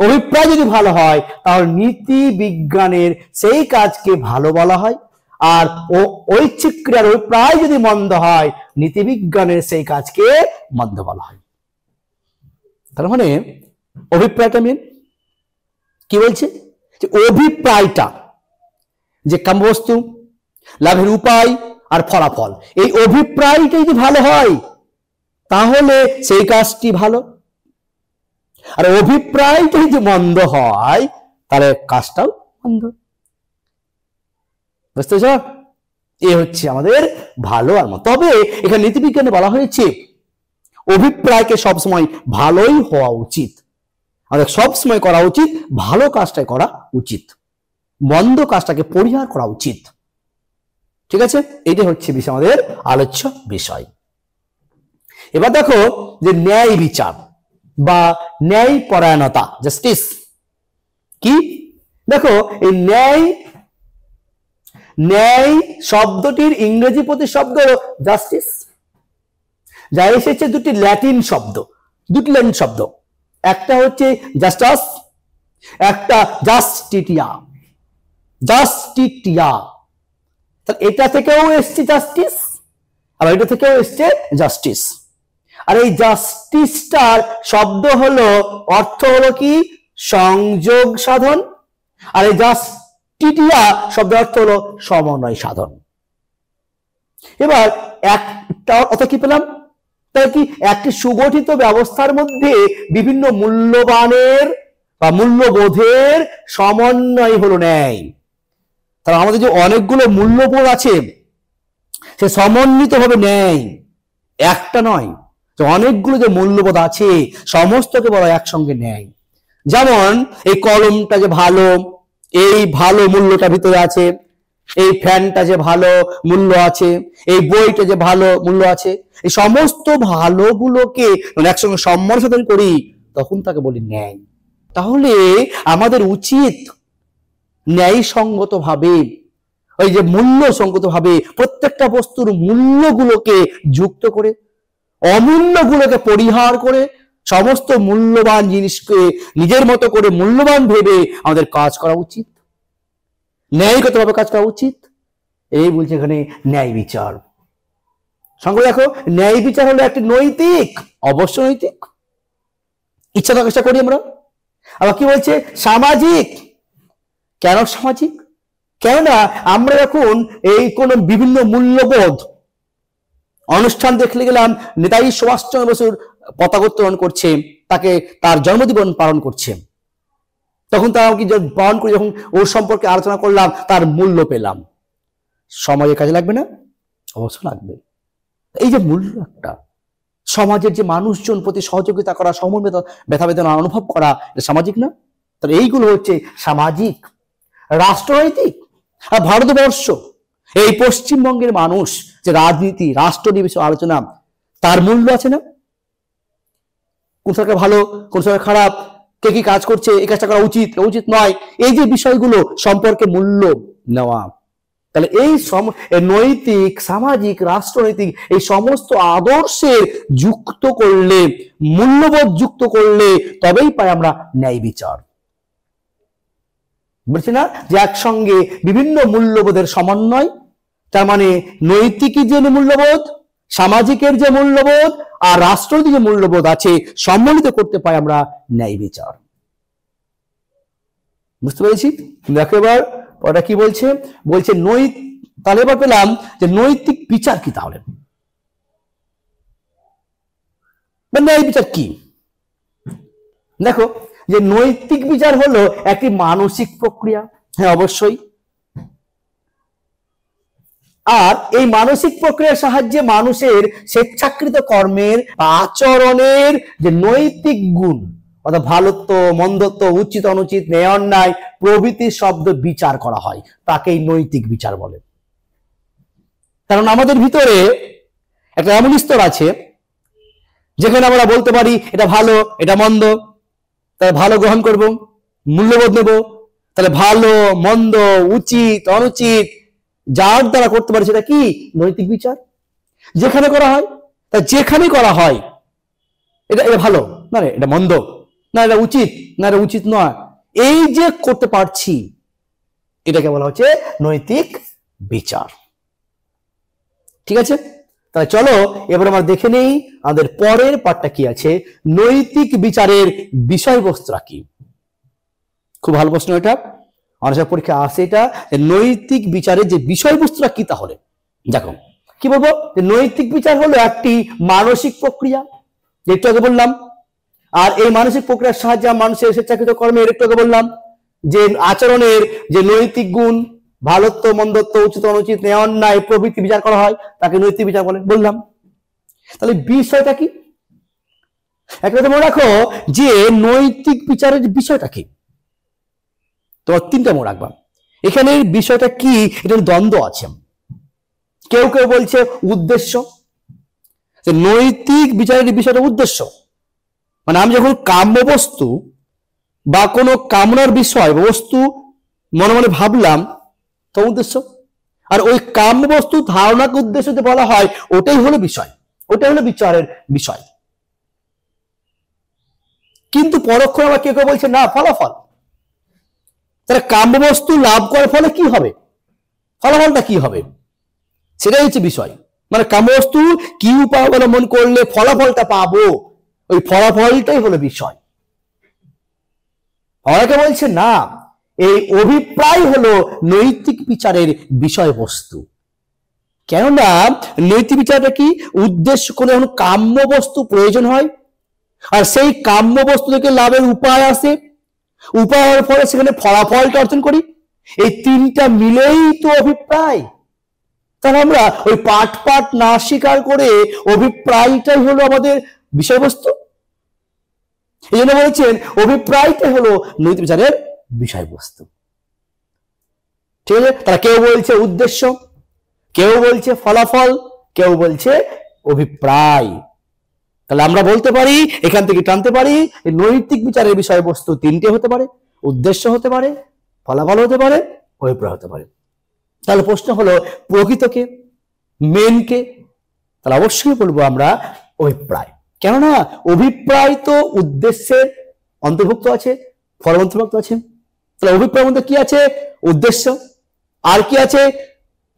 Speaker 1: অভিপ্রায় যদি ভালো হয় তাহলে নীতি বিজ্ঞানের সেই কাজকে ভালো বলা হয়। আর ঐচ্ছিক ক্রিয়ার অভিপ্রায় যদি মন্দ হয়, নীতি বিজ্ঞানের সেই কাজকে মন্দ বলা হয়। তার মানে অভিপ্রায়টা মেন কি বলছে, যে অভিপ্রায়টা, যে কাম্যবস্তু, লাভের উপায় আর ফলাফল, এই অভিপ্রায়টা যদি ভালো হয় তাহলে সেই কাজটি ভালো। আর অভিপ্রায়টা যদি মন্দ হয় তাহলে কাজটাও মন্দ। বুঝতে পারছো? এ হচ্ছে আমাদের ভালো আর মন্দ। তবে এখানে নীতিবিজ্ঞানে বলা হয়েছে অভিপ্রায়কে সবসময় ভালোই হওয়া উচিত, আমাদের সবসময় করা উচিত ভালো কাজটাই করা উচিত, মন্দ কাজটাকে পরিহার করা উচিত। ঠিক আছে, এইটা হচ্ছে বিষয় আমাদের আলোচ্য বিষয়। এবার দেখো যে ন্যায় বিচার বা ন্যায় পরায়ণতা, জাস্টিস কি। দেখো এই ন্যায় শব্দটির ইংরেজি প্রতিশব্দ জাস্টিস, যা এসেছে দুটি ল্যাটিন শব্দ, একটা হচ্ছে জাস্টাস, একটা জাস্টিটিয়া। এটা থেকেও এসছে জাস্টিস, আর এটা থেকেও এসছে জাস্টিস। আর এই জাস্টিসটার শব্দ হলো, অর্থ হলো কি সংযোগ সাধন, আর এই জাস্টিটিয়া শব্দ অর্থ হলো সমন্বয় সাধন। এবার একটা অর্থ কি পেলাম, তাই কি একটি সুগঠিত ব্যবস্থার মধ্যে বিভিন্ন মূল্যবানের বা মূল্যবোধের সমন্বয় হলো ন্যায়। তাহলে আমাদের যে অনেকগুলো মূল্যবোধ আছে সে সমন্বিত হবে ন্যায়, একটা নয়, যে অনেকগুলো যে মূল্যবোধ আছে সমস্তকে বলা একসঙ্গে ন্যায়। যেমন এই কলমটা যে ভালো, এই ভালো মূল্যটা ভিতরে আছে, এই ফ্যানটা যে ভালো মূল্য আছে, এই বইটা যে ভালো মূল্য আছে, এই সমস্ত ভালোগুলোকে একসঙ্গে সম্মান সাধন করি, তখন তাকে বলি ন্যায়। তাহলে আমাদের উচিত ন্যায়সঙ্গত ভাবে ওই যে মূল্য সংগত ভাবে প্রত্যেকটা বস্তুর মূল্যগুলোকে যুক্ত করে, অমূল্যগুলোকে পরিহার করে সমস্ত মূল্যবান জিনিসকে নিজের মতো করে মূল্যবান ভেবে আমাদের কাজ করা উচিত, ন্যায়গতভাবে কাজ করা উচিত। এই বলছে এখানে ন্যায় বিচার। সঙ্গে দেখো, ন্যায় বিচার হলো একটি নৈতিক, অবশ্য নৈতিক, ইচ্ছা প্রকাশটা করি আমরা। আবার কি বলছে সামাজিক। কেন সামাজিক? কেননা আমরা যখন এই কোন বিভিন্ন মূল্যবোধ অনুষ্ঠান দেখলে গেলাম, নেতাজি সুভাষচন্দ্র বসুর পতাকা উত্তোলন করছে, তাকে তার জন্মদিবস পালন করছে, তখন তারা কি পালন করে যখন ওর সম্পর্কে আলোচনা করলাম, তার মূল্য পেলাম। সমাজে কাজে লাগবে না? অবশ্য লাগবে। এই যে মূল্য একটা, সমাজের যে মানুষজন প্রতি সহযোগিতা করা, সমবেদনা ব্যথা বেদনা অনুভব করা, এটা সামাজিক না? তাহলে এইগুলো হচ্ছে সামাজিক। রাষ্ট্রনৈতিক, আর ভারতবর্ষ, এই পশ্চিমবঙ্গের মানুষ যে রাজনীতি, রাষ্ট্র নিয়ে আলোচনা, তার মূল্য আছে না? কোন সরকার ভালো, কোন সরকার খারাপ, কে কি কাজ করছে, এই কাজটা করা উচিত উচিত নয়, এই যে বিষয়গুলো সম্পর্কে মূল্য নেওয়া। তাহলে এই নৈতিক, সামাজিক, রাষ্ট্রনৈতিক এই সমস্ত আদর্শের যুক্ত করলে, মূল্যবোধ যুক্ত করলে তবেই পাই আমরা ন্যায় বিচার। বলছি না যে একসঙ্গে বিভিন্ন মূল্যবোধের সমন্বয়, তার মানে নৈতিকই যে মূল্যবোধ, সামাজিকের যে মূল্যবোধ আর রাষ্ট্রনৈতিক যে মূল্যবোধ আছে, সম্মিলিত করতে পাই আমরা ন্যায় বিচার। বুঝতে পেরেছি? দেখো এবার ওটা কি বলছে, বলছে তাহলে এবার পেলাম যে নৈতিক বিচার কি। তাহলে ন্যায় বিচার কি? দেখো, যে নৈতিক বিচার হলো একটি মানসিক প্রক্রিয়া। হ্যাঁ, অবশ্যই। আর এই মানসিক প্রক্রিয়ার সাহায্যে মানুষের স্বেচ্ছাকৃত কর্মের, আচরণের যে নৈতিক গুণ, অর্থাৎ ভালোত্ব, মন্দত্ব, উচিত অনুচিত, ন্যায় অন্যায় প্রভৃতি শব্দ বিচার করা হয়, তাকেই নৈতিক বিচার বলে। কারণ আমাদের ভিতরে একটা এমন স্তর আছে যেখানে আমরা বলতে পারি এটা ভালো, এটা মন্দ, তাহলে ভালো গ্রহণ করব, মূল্যবোধ নেব, তাহলে ভালো মন্দ উচিত অনুচিত যার দ্বারা করতে পারি সেটা কি নৈতিক বিচার। যেখানে করা হয়, তা যেখানে করা হয় এটা ভালো না রে, এটা মন্দ না, এটা উচিত না, এটা উচিত নয়, এই যে করতে পারছি, এটাকে বলা হচ্ছে নৈতিক বিচার। ঠিক আছে? তাহলে চলো এবার আমরা দেখে নেই আমাদের পরের পার্টটা কি আছে, নৈতিক বিচারের বিষয়বস্তুটা কি। খুব ভালো প্রশ্ন এটা, অনেক পরীক্ষা আসে এটা, নৈতিক বিচারের যে বিষয়বস্তুটা কি। তাহলে দেখো কি বলবো, নৈতিক বিচার হলো একটি মানসিক প্রক্রিয়া, একটু আগে বললাম। আর এই মানসিক প্রক্রিয়ার সাহায্যে মানুষের স্বেচ্ছাকৃত কর্মের, একটু আগে বললাম, যে আচরণের যে নৈতিক গুণ, ভালোত্ব মন্দত্ব, উচিত অনুচিত, ন্যায় অন্যায় প্রভৃতি বিচার করা হয়, তাকে নৈতিক বিচার বলে বললাম। তাহলে বিষয়টা কি? একটা কথা মনে রাখো যে নৈতিক বিচারের বিষয়টা কি, তোমার তিনটা মনে রাখবা। এখানে বিষয়টা কি, এটা দ্বন্দ্ব আছে। কেউ কেউ বলছে উদ্দেশ্য, নৈতিক বিচারের বিষয়টা উদ্দেশ্য, মানে আমি যখন কাম্য বস্তু বা কোনো কামনার বিষয় বস্তু মনে মনে ভাবলাম, তো উদ্দেশ্য। আর ওই কাম্য বস্তু ধারণাকে উদ্দেশ্য যে বলা হয়, ওটাই হলো বিষয়, ওটাই হলো বিচারের বিষয়। কিন্তু পরোক্ষণে আবার কেউ কেউ বলছে না, ফলাফল। তাহলে কাম্য বস্তু লাভ করার ফলে কি হবে, ফলাফলটা কি হবে, সেটাই হচ্ছে বিষয়। মানে কাম্য বস্তু কি উপায় অবলম্বন করলে ফলাফলটা পাবো, ওই ফলাফলটাই হলো বিষয়। অনেকে বলছে না, এই অভিপ্রায় হলো নৈতিক বিচারের বিষয়বস্তু। কেননা নৈতিক বিচারটা কি, উদ্দেশ্য কোনো কাম্য বস্তু প্রয়োজন হয়, আর সেই কাম্য বস্তু থেকে লাভের উপায় আসে, উপায় হওয়ার ফলে সেখানে ফলাফলটা অর্জন করি, এই তিনটা মিলেই তো অভিপ্রায়। তাহলে আমরা ওই পাঠ পাঠ না স্বীকার করে অভিপ্রায়টাই হলো আমাদের বিষয়বস্তু। এই জন্য বলেছেন অভিপ্রায়টাই হলো নৈতিক বিচারের বিষয়বস্তু। ঠিক আছে? তারা কেউ বলছে উদ্দেশ্য, কেউ বলছে ফলাফল, কেউ বলছে অভিপ্রায়। তাহলে আমরা বলতে পারি, এখান থেকে টানতে পারি, নৈতিক বিচারের বিষয়বস্তু তিনটে হতে পারে, উদ্দেশ্য হতে পারে, ফলাফল হতে পারে, অভিপ্রায় হতে পারে। তাহলে প্রশ্ন হলো প্রকৃতকে, মেনকে, তাহলে অবশ্যই বলবো আমরা অভিপ্রায়। কেননা অভিপ্রায় তো উদ্দেশ্যের অন্তর্ভুক্ত আছে, ফল অন্তর্ভুক্ত আছে। তাহলে অভিপ্রায়ের মধ্যে কি আছে? উদ্দেশ্য, আর কি আছে?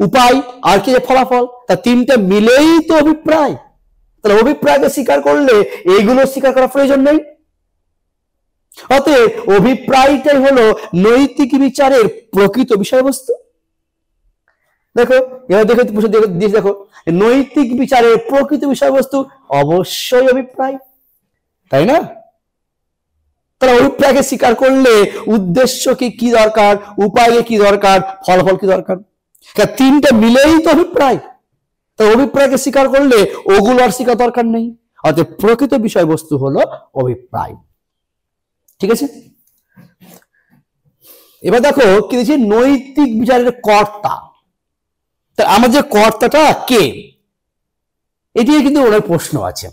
Speaker 1: উপায়, আর কি আছে? ফলাফল। তা তিনটা মিলেই তো অভিপ্রায়। তাহলে অভিপ্রায়কে স্বীকার করলে এইগুলো স্বীকার করার প্রয়োজন নেই। অতএব অভিপ্রায়টাই হলো নৈতিক বিচারের প্রকৃত বিষয়বস্তু। দেখো এবার দেখো নৈতিক বিচারের প্রকৃত বিষয়বস্তু অবশ্যই অভিপ্রায়, তাই না? তাহলে অভিপ্রায়কে স্বীকার করলে উদ্দেশ্যকে কি দরকার, উপায়কে কি দরকার, ফলাফল কি দরকার? তিনটা মিলেই তো অভিপ্রায়। তাই অভিপ্রায়কে স্বীকার করলে ওগুলো আর স্বীকার দরকার নেই। অর্থাৎ প্রকৃত বিষয়বস্তু হলো অভিপ্রায়। ঠিক আছে, এবার দেখো কি দিয়েছি, নৈতিক বিচারের কর্তা। আমার যে কর্তাটা কে, এটি কিন্তু অনেক প্রশ্ন আছে।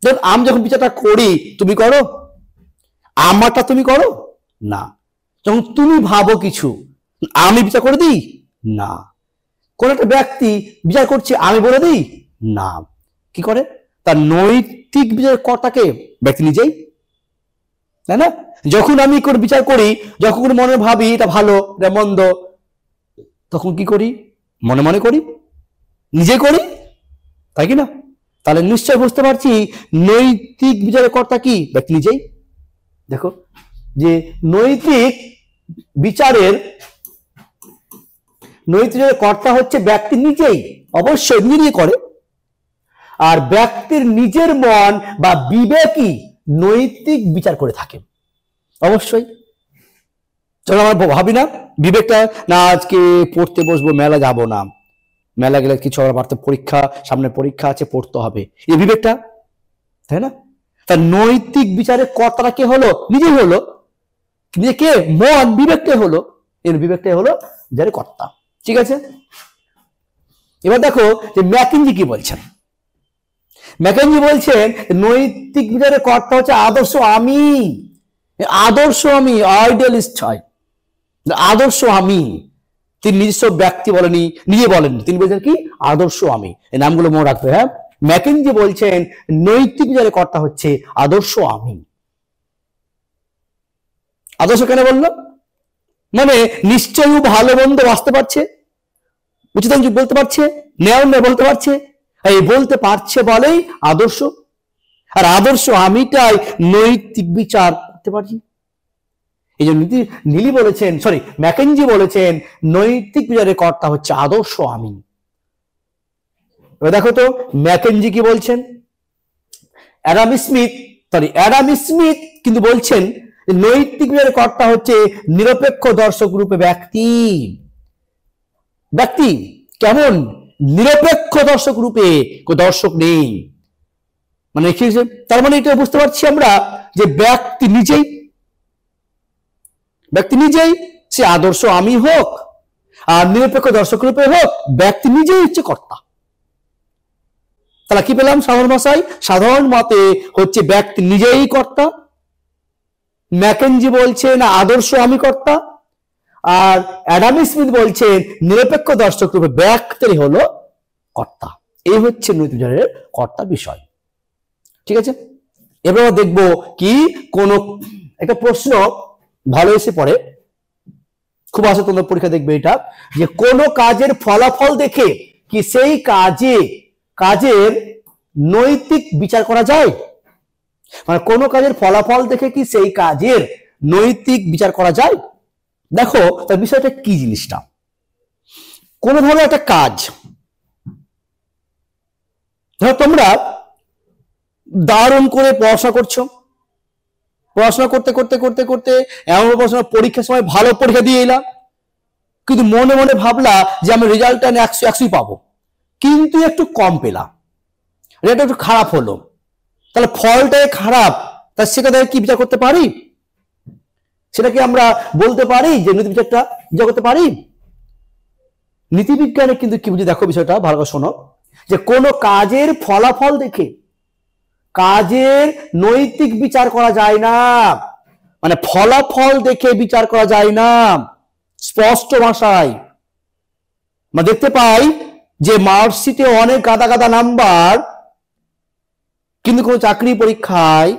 Speaker 1: ধর আমি যখন বিচারটা করি, তুমি করো? আমারটা তুমি করো না। যখন তুমি ভাবো কিছু, আমি বিচার করে দিই না। কোন একটা ব্যক্তি বিচার করছে, আমি বলে দিই না। কি করে? তার নৈতিক বিচারের কর্তাকে ব্যক্তি নিজেই, তাই না? যখন আমি কোনো বিচার করি, যখন মনে ভাবি এটা ভালো এটা মন্দ, তখন কি করি? মনে মনে করি, নিজে করি, তাই কি না? তাহলে নিশ্চয় বুঝতে পারছি নৈতিক বিচারের কর্তা কি? ব্যক্তি নিজেই। দেখো যে নৈতিক বিচারের কর্তা হচ্ছে ব্যক্তি নিজেই, অবশ্যই নিজে করে। আর ব্যক্তির নিজের মন বা বিবেকই নৈতিক বিচার করে থাকে, অবশ্যই। চলো আমরা ভাবি না বিবেকটা, না আজকে পড়তে বসবো, মেলা যাব না, মেলা গেলে কিছু আমার পরীক্ষা, সামনে পরীক্ষা আছে, পড়তে হবে, এই বিবেকটা, তাই না? তার নৈতিক বিচারের কর্তারা কে হলো? নিজেই হলো। নিজে কে? মন, বিবেকটাই হলো, এর বিবেকটাই হলো যার কর্তা। ঠিক আছে, এবার দেখো যে ম্যাকেঞ্জি কি বলছেন। ম্যাকেঞ্জি বলছেন নৈতিক বিচারের কর্তা হচ্ছে আদর্শ আমি। আদর্শ আমি, আইডিয়ালিস্ট হয়, আদর্শ আমি। তিনি নিজস্ব ব্যক্তি বলেনি, নিজে বলেননি, তিনি বলছেন কি? আদর্শ আমি। এই নামগুলো মনে রাখবে। হ্যাঁ, ম্যাকেঞ্জি বলছেন নৈতিক বিচারের কর্তা হচ্ছে আদর্শ আমি। আদর্শ কেন বললো? মানে নিশ্চয়ই ভালো মন্দ বাঁচতে পারছে, উচিত বলতে পারছে, ন্যায় অন্যায় বলতে পারছে, এই বলতে পারছে বলেই আদর্শ। আর আদর্শ আমিটাই নৈতিক বিচার করতে পারি। এই জন্য নীলি বলেছেন, সরি ম্যাকেঞ্জি বলেছেন নৈতিক বিচারের কর্তা হচ্ছে আদর্শ আমি। এবার দেখো তো ম্যাকেঞ্জি কি বলছেন। অ্যাডাম স্মিথ কিন্তু বলছেন নৈতিক বিচারের কর্তা হচ্ছে নিরপেক্ষ দর্শক রূপে ব্যক্তি। ব্যক্তি কেমন? নিরপেক্ষ দর্শক রূপে, কোন দর্শক নেই। মানে তার মানে এটা বুঝতে পারছি আমরা যে ব্যক্তি নিজেই, সে আদর্শ আমি হোক আর নিরপেক্ষ দর্শক রূপে হোক, ব্যক্তি নিজেই হচ্ছে কর্তা। তাহলে কি পেলাম? সাধারণ ভাষায়, সাধারণ মতে হচ্ছে ব্যক্তি নিজেই কর্তা। ম্যাকেঞ্জি বলছেন আদর্শ আমি কর্তা, আর অ্যাডাম স্মিথ বলছেন নিরপেক্ষ দর্শক রূপে ব্যক্তি হলো কর্তা। এই হচ্ছে নৈতিক বিচারের কর্তা বিষয়। ঠিক আছে, এবার দেখবো কি কোন একটা প্রশ্ন ভালো এসে পড়ে, খুব আসে তোমাদের পরীক্ষা দেখবে এটা, যে কোন কাজের ফলাফল দেখে কি সেই কাজের নৈতিক বিচার করা যায়? মানে কোন কাজের ফলাফল দেখে কি সেই কাজের নৈতিক বিচার করা যায়? দেখো তার বিষয়টা কি জিনিসটা। কোন ধরনের একটা কাজ, ধরো তোমরা দারুণ করে পড়াশোনা করছো, পড়াশোনা করতে করতে করতে করতে এমন পড়াশোনা পরীক্ষার সময় ভালো পরীক্ষা দিয়ে এলাম, কিন্তু মনে মনে ভাবলা যে আমি রেজাল্টটা 100 পাবো, কিন্তু একটু কম পেলাম, রেজাল্ট একটু খারাপ হলো, তাহলে ফলটাই খারাপ, তার সেটা কি বিচার করতে পারি? সেটা কি আমরা বলতে পারি যে নীতি বিচারটা বিচার করতে পারি? নীতিবিজ্ঞানে কিন্তু কি বুঝি, দেখো বিষয়টা ভালো করে শোনো, যে কোন কাজের ফলাফল দেখে কাজের নৈতিক বিচার করা যায় না। মানে ফলাফল দেখে বিচার করা যায় না, স্পষ্ট ভাষায়। আমরা দেখতে পাই যে মার্কশিটে অনেক গাদা গাদা নাম্বার, কিন্তু কোনো চাকরি পরীক্ষায়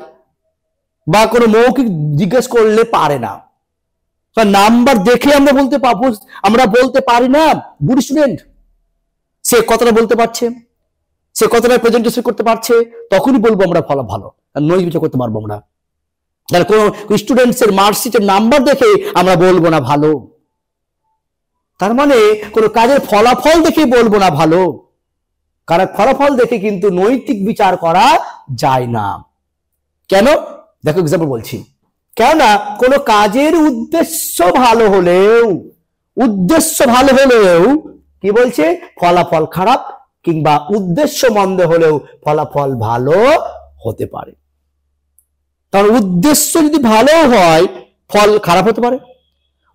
Speaker 1: বা কোনো মৌখিক জিজ্ঞেস করলে পারে না। নাম্বার দেখে আমরা বলতে পারি না গুড স্টুডেন্ট, সে কতটা বলতে পারছে, সে কতটা প্রেজেন্টেশন করতে পারছে, তখনই বলবো আমরা ফল ভালো, আর নয় বিচার করতে পারবো আমরা। তাহলে কোন স্টুডেন্টসের মার্কশিটের নাম্বার দেখে আমরা বলবো না ভালো, তার মানে কোন কাজের ফলাফল দেখে বলবো না ভালো। কারণ ফলাফল দেখে কিন্তু নৈতিক বিচার করা যায় না। কেন? দেখো এক্সাম্পল বলছি। কেননা কোন কাজের উদ্দেশ্য ভালো হলেও কি বলছে, ফলাফল খারাপ, কিংবা উদ্দেশ্য মন্দ হলেও ফলাফল ভালো হতে পারে। কারণ উদ্দেশ্য যদি ভালো হয় ফল খারাপ হতে পারে,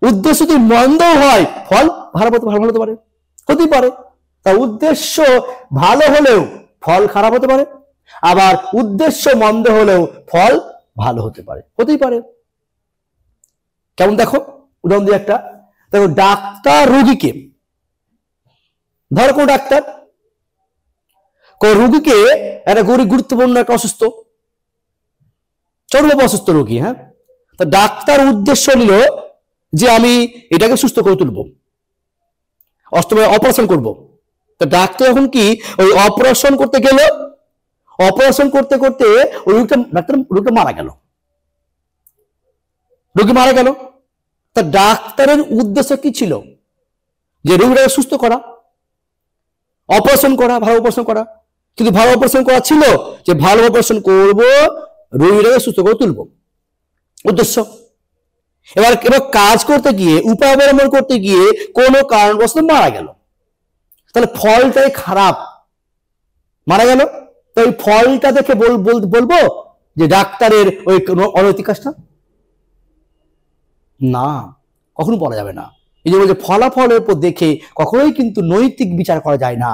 Speaker 1: উদ্দেশ্য যদি মন্দ হয় ফল ভালো হতে পারে, হতেই পারে। তার উদ্দেশ্য ভালো হলেও ফল খারাপ হতে পারে, আবার উদ্দেশ্য মন্দ হলেও ফল ভালো হতে পারে, হতেই পারে। কেমন দেখো উদাহরণ দিয়ে একটা, দেখো ডাক্তার রোগীকে, ধরো কোন ডাক্তার কোন রোগীকে, একটা গুরুত্বপূর্ণ একটা অসুস্থ, চরম অসুস্থ রোগী, হ্যাঁ, তা ডাক্তার উদ্দেশ্য নিল যে আমি এটাকে সুস্থ করে তুলবো, অপারেশন করব। তা ডাক্তার এখন কি ওই অপারেশন করতে গেল, অপারেশন করতে করতে ওই রোগীটা মারা গেল, রোগী মারা গেল। তা ডাক্তারের উদ্দেশ্য কি ছিল? যে রোগীটাকে সুস্থ করা, অপারেশন করা, ভালো অপারেশন করা। কিন্তু ভালো অপারেশন করা ছিল যে ভালো অপারেশন করব, রোগীটাকে সুস্থ করে তুলব, উদ্দেশ্য। এবার কাজ করতে গিয়ে, উপায় অবলম্বন করতে গিয়ে কোনো কারণবশত মারা গেল, তাহলে ফলটাই খারাপ, মারা গেল। তো ওই ফলটা দেখে বলবো যে ডাক্তারের ওই অনৈতিক কাজটা? না, কখনো বলা যাবে না। এই যে বলছে ফলাফলের উপর দেখে কখনোই কিন্তু নৈতিক বিচার করা যায় না।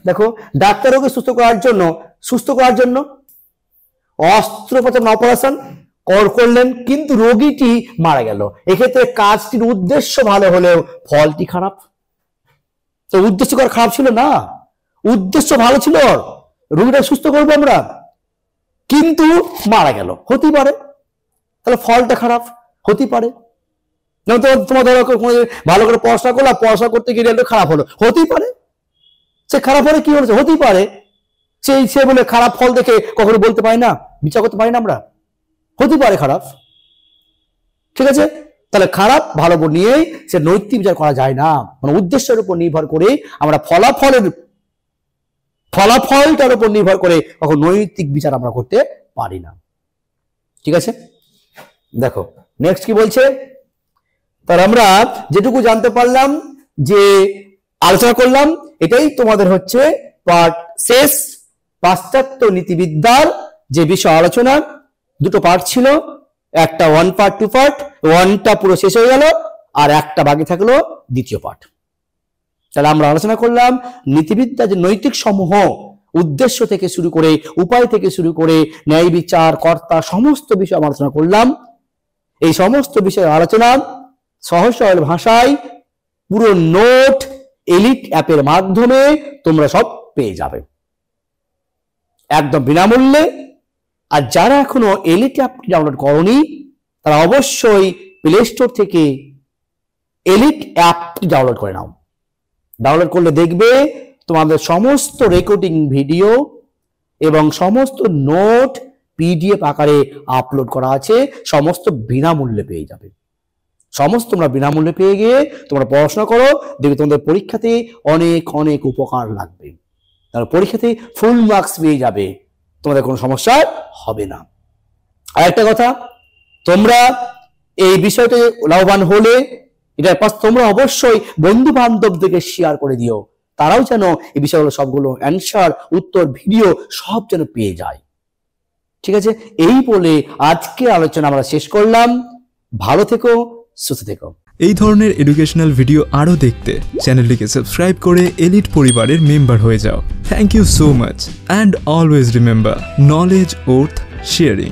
Speaker 1: দেখো ডাক্তারকে সুস্থ করার জন্য অস্ত্রোপচার অপারেশন করলেন, কিন্তু রোগীটি মারা গেল। এক্ষেত্রে কাজটির উদ্দেশ্য ভালো হলেও ফলটি খারাপ। তো উদ্দেশ্য খারাপ ছিল না, উদ্দেশ্য ভালো ছিল, রোগীটা সুস্থ করবো আমরা, কিন্তু মারা গেল, হতেই পারে। তাহলে ফলটা খারাপ, হতেই পারে। তোমার ধরো ভালো করে পড়াশোনা করলাম, পড়াশোনা করতে গিয়ে খারাপ হলো, হতেই পারে। সে খারাপ হলে কি হয়েছে, হতেই পারে। সে বলে খারাপ ফল দেখে কখনো বলতে পারি না, বিচার করতে পারি না আমরা, হতেই পারে খারাপ। ঠিক আছে, তাহলে খারাপ ভালো নিয়েই সে নৈতিক বিচার করা যায় না। মানে উদ্দেশ্যের উপর নির্ভর করে আমরা ফলাফলটার উপর নির্ভর করে কখন নৈতিক বিচার আমরা করতে পারি না। ঠিক আছে, দেখো নেক্সট কি বলছে। তার আমরা যেটুকু জানতে পারলাম, যে আলোচনা করলাম, এটাই তোমাদের হচ্ছে পার্ট শেষ। পাশ্চাত্য নীতিবিদ্যার যে বিষয় আলোচনা, দুটো পার্ট ছিল, একটা 1 পার্ট 2 পার্ট, 1টা পুরো শেষ হয়ে গেল, আর একটা বাকি থাকলো দ্বিতীয় পার্ট। তাহলে আমরা আলোচনা করলাম নীতিবিদ্যা যে নৈতিক সমূহ, উদ্দেশ্য থেকে শুরু করে, উপায় থেকে শুরু করে, ন্যায় বিচার, কর্তা, সমস্ত বিষয় আলোচনা করলাম। এই সমস্ত বিষয়ের আলোচনা সহজ সরল ভাষায় পুরো নোট এলিট অ্যাপের মাধ্যমে তোমরা সব পেয়ে যাবে একদম বিনামূল্যে। আর যারা এখনো এলিট অ্যাপটি ডাউনলোড করনি, তারা অবশ্যই প্লে স্টোর থেকে এলিট অ্যাপটি ডাউনলোড করে নাও। ডাউনলোড করলে দেখবে তোমাদের সমস্ত রেকর্ডিং ভিডিও এবং সমস্ত নোট পিডিএফ আকারে আপলোড করা আছে, সমস্ত বিনামূল্যে পেয়ে যাবে। সমস্ত তোমরা বিনামূল্যে পেয়ে গিয়ে তোমরা পড়াশোনা করো, দেখবে তোমাদের পরীক্ষাতে অনেক অনেক উপকার লাগবে। তাহলে পরীক্ষাতে ফুল মার্কস পেয়ে যাবে, তোমাদের কোনো সমস্যা হবে না। আর একটা কথা, তোমরা এই বিষয়টা লাভবান হলে এটার পাশ তোমরা অবশ্যই বন্ধু বান্ধবদেরকে শেয়ার করে দিও, তারাও যেন এই বিষয়গুলো সবগুলো অ্যান্সার, উত্তর, ভিডিও সব যেন পেয়ে যায়। ঠিক আছে, এই বলে আজকে আলোচনা আমরা শেষ করলাম। ভালো থেকো, সুস্থ থেকো।
Speaker 2: এই ধরনের এডুকেশনাল ভিডিও আরও দেখতে চ্যানেলটিকে সাবস্ক্রাইব করে এলিট পরিবারের মেম্বার হয়ে যাও। Thank you so much and always remember, knowledge worth sharing.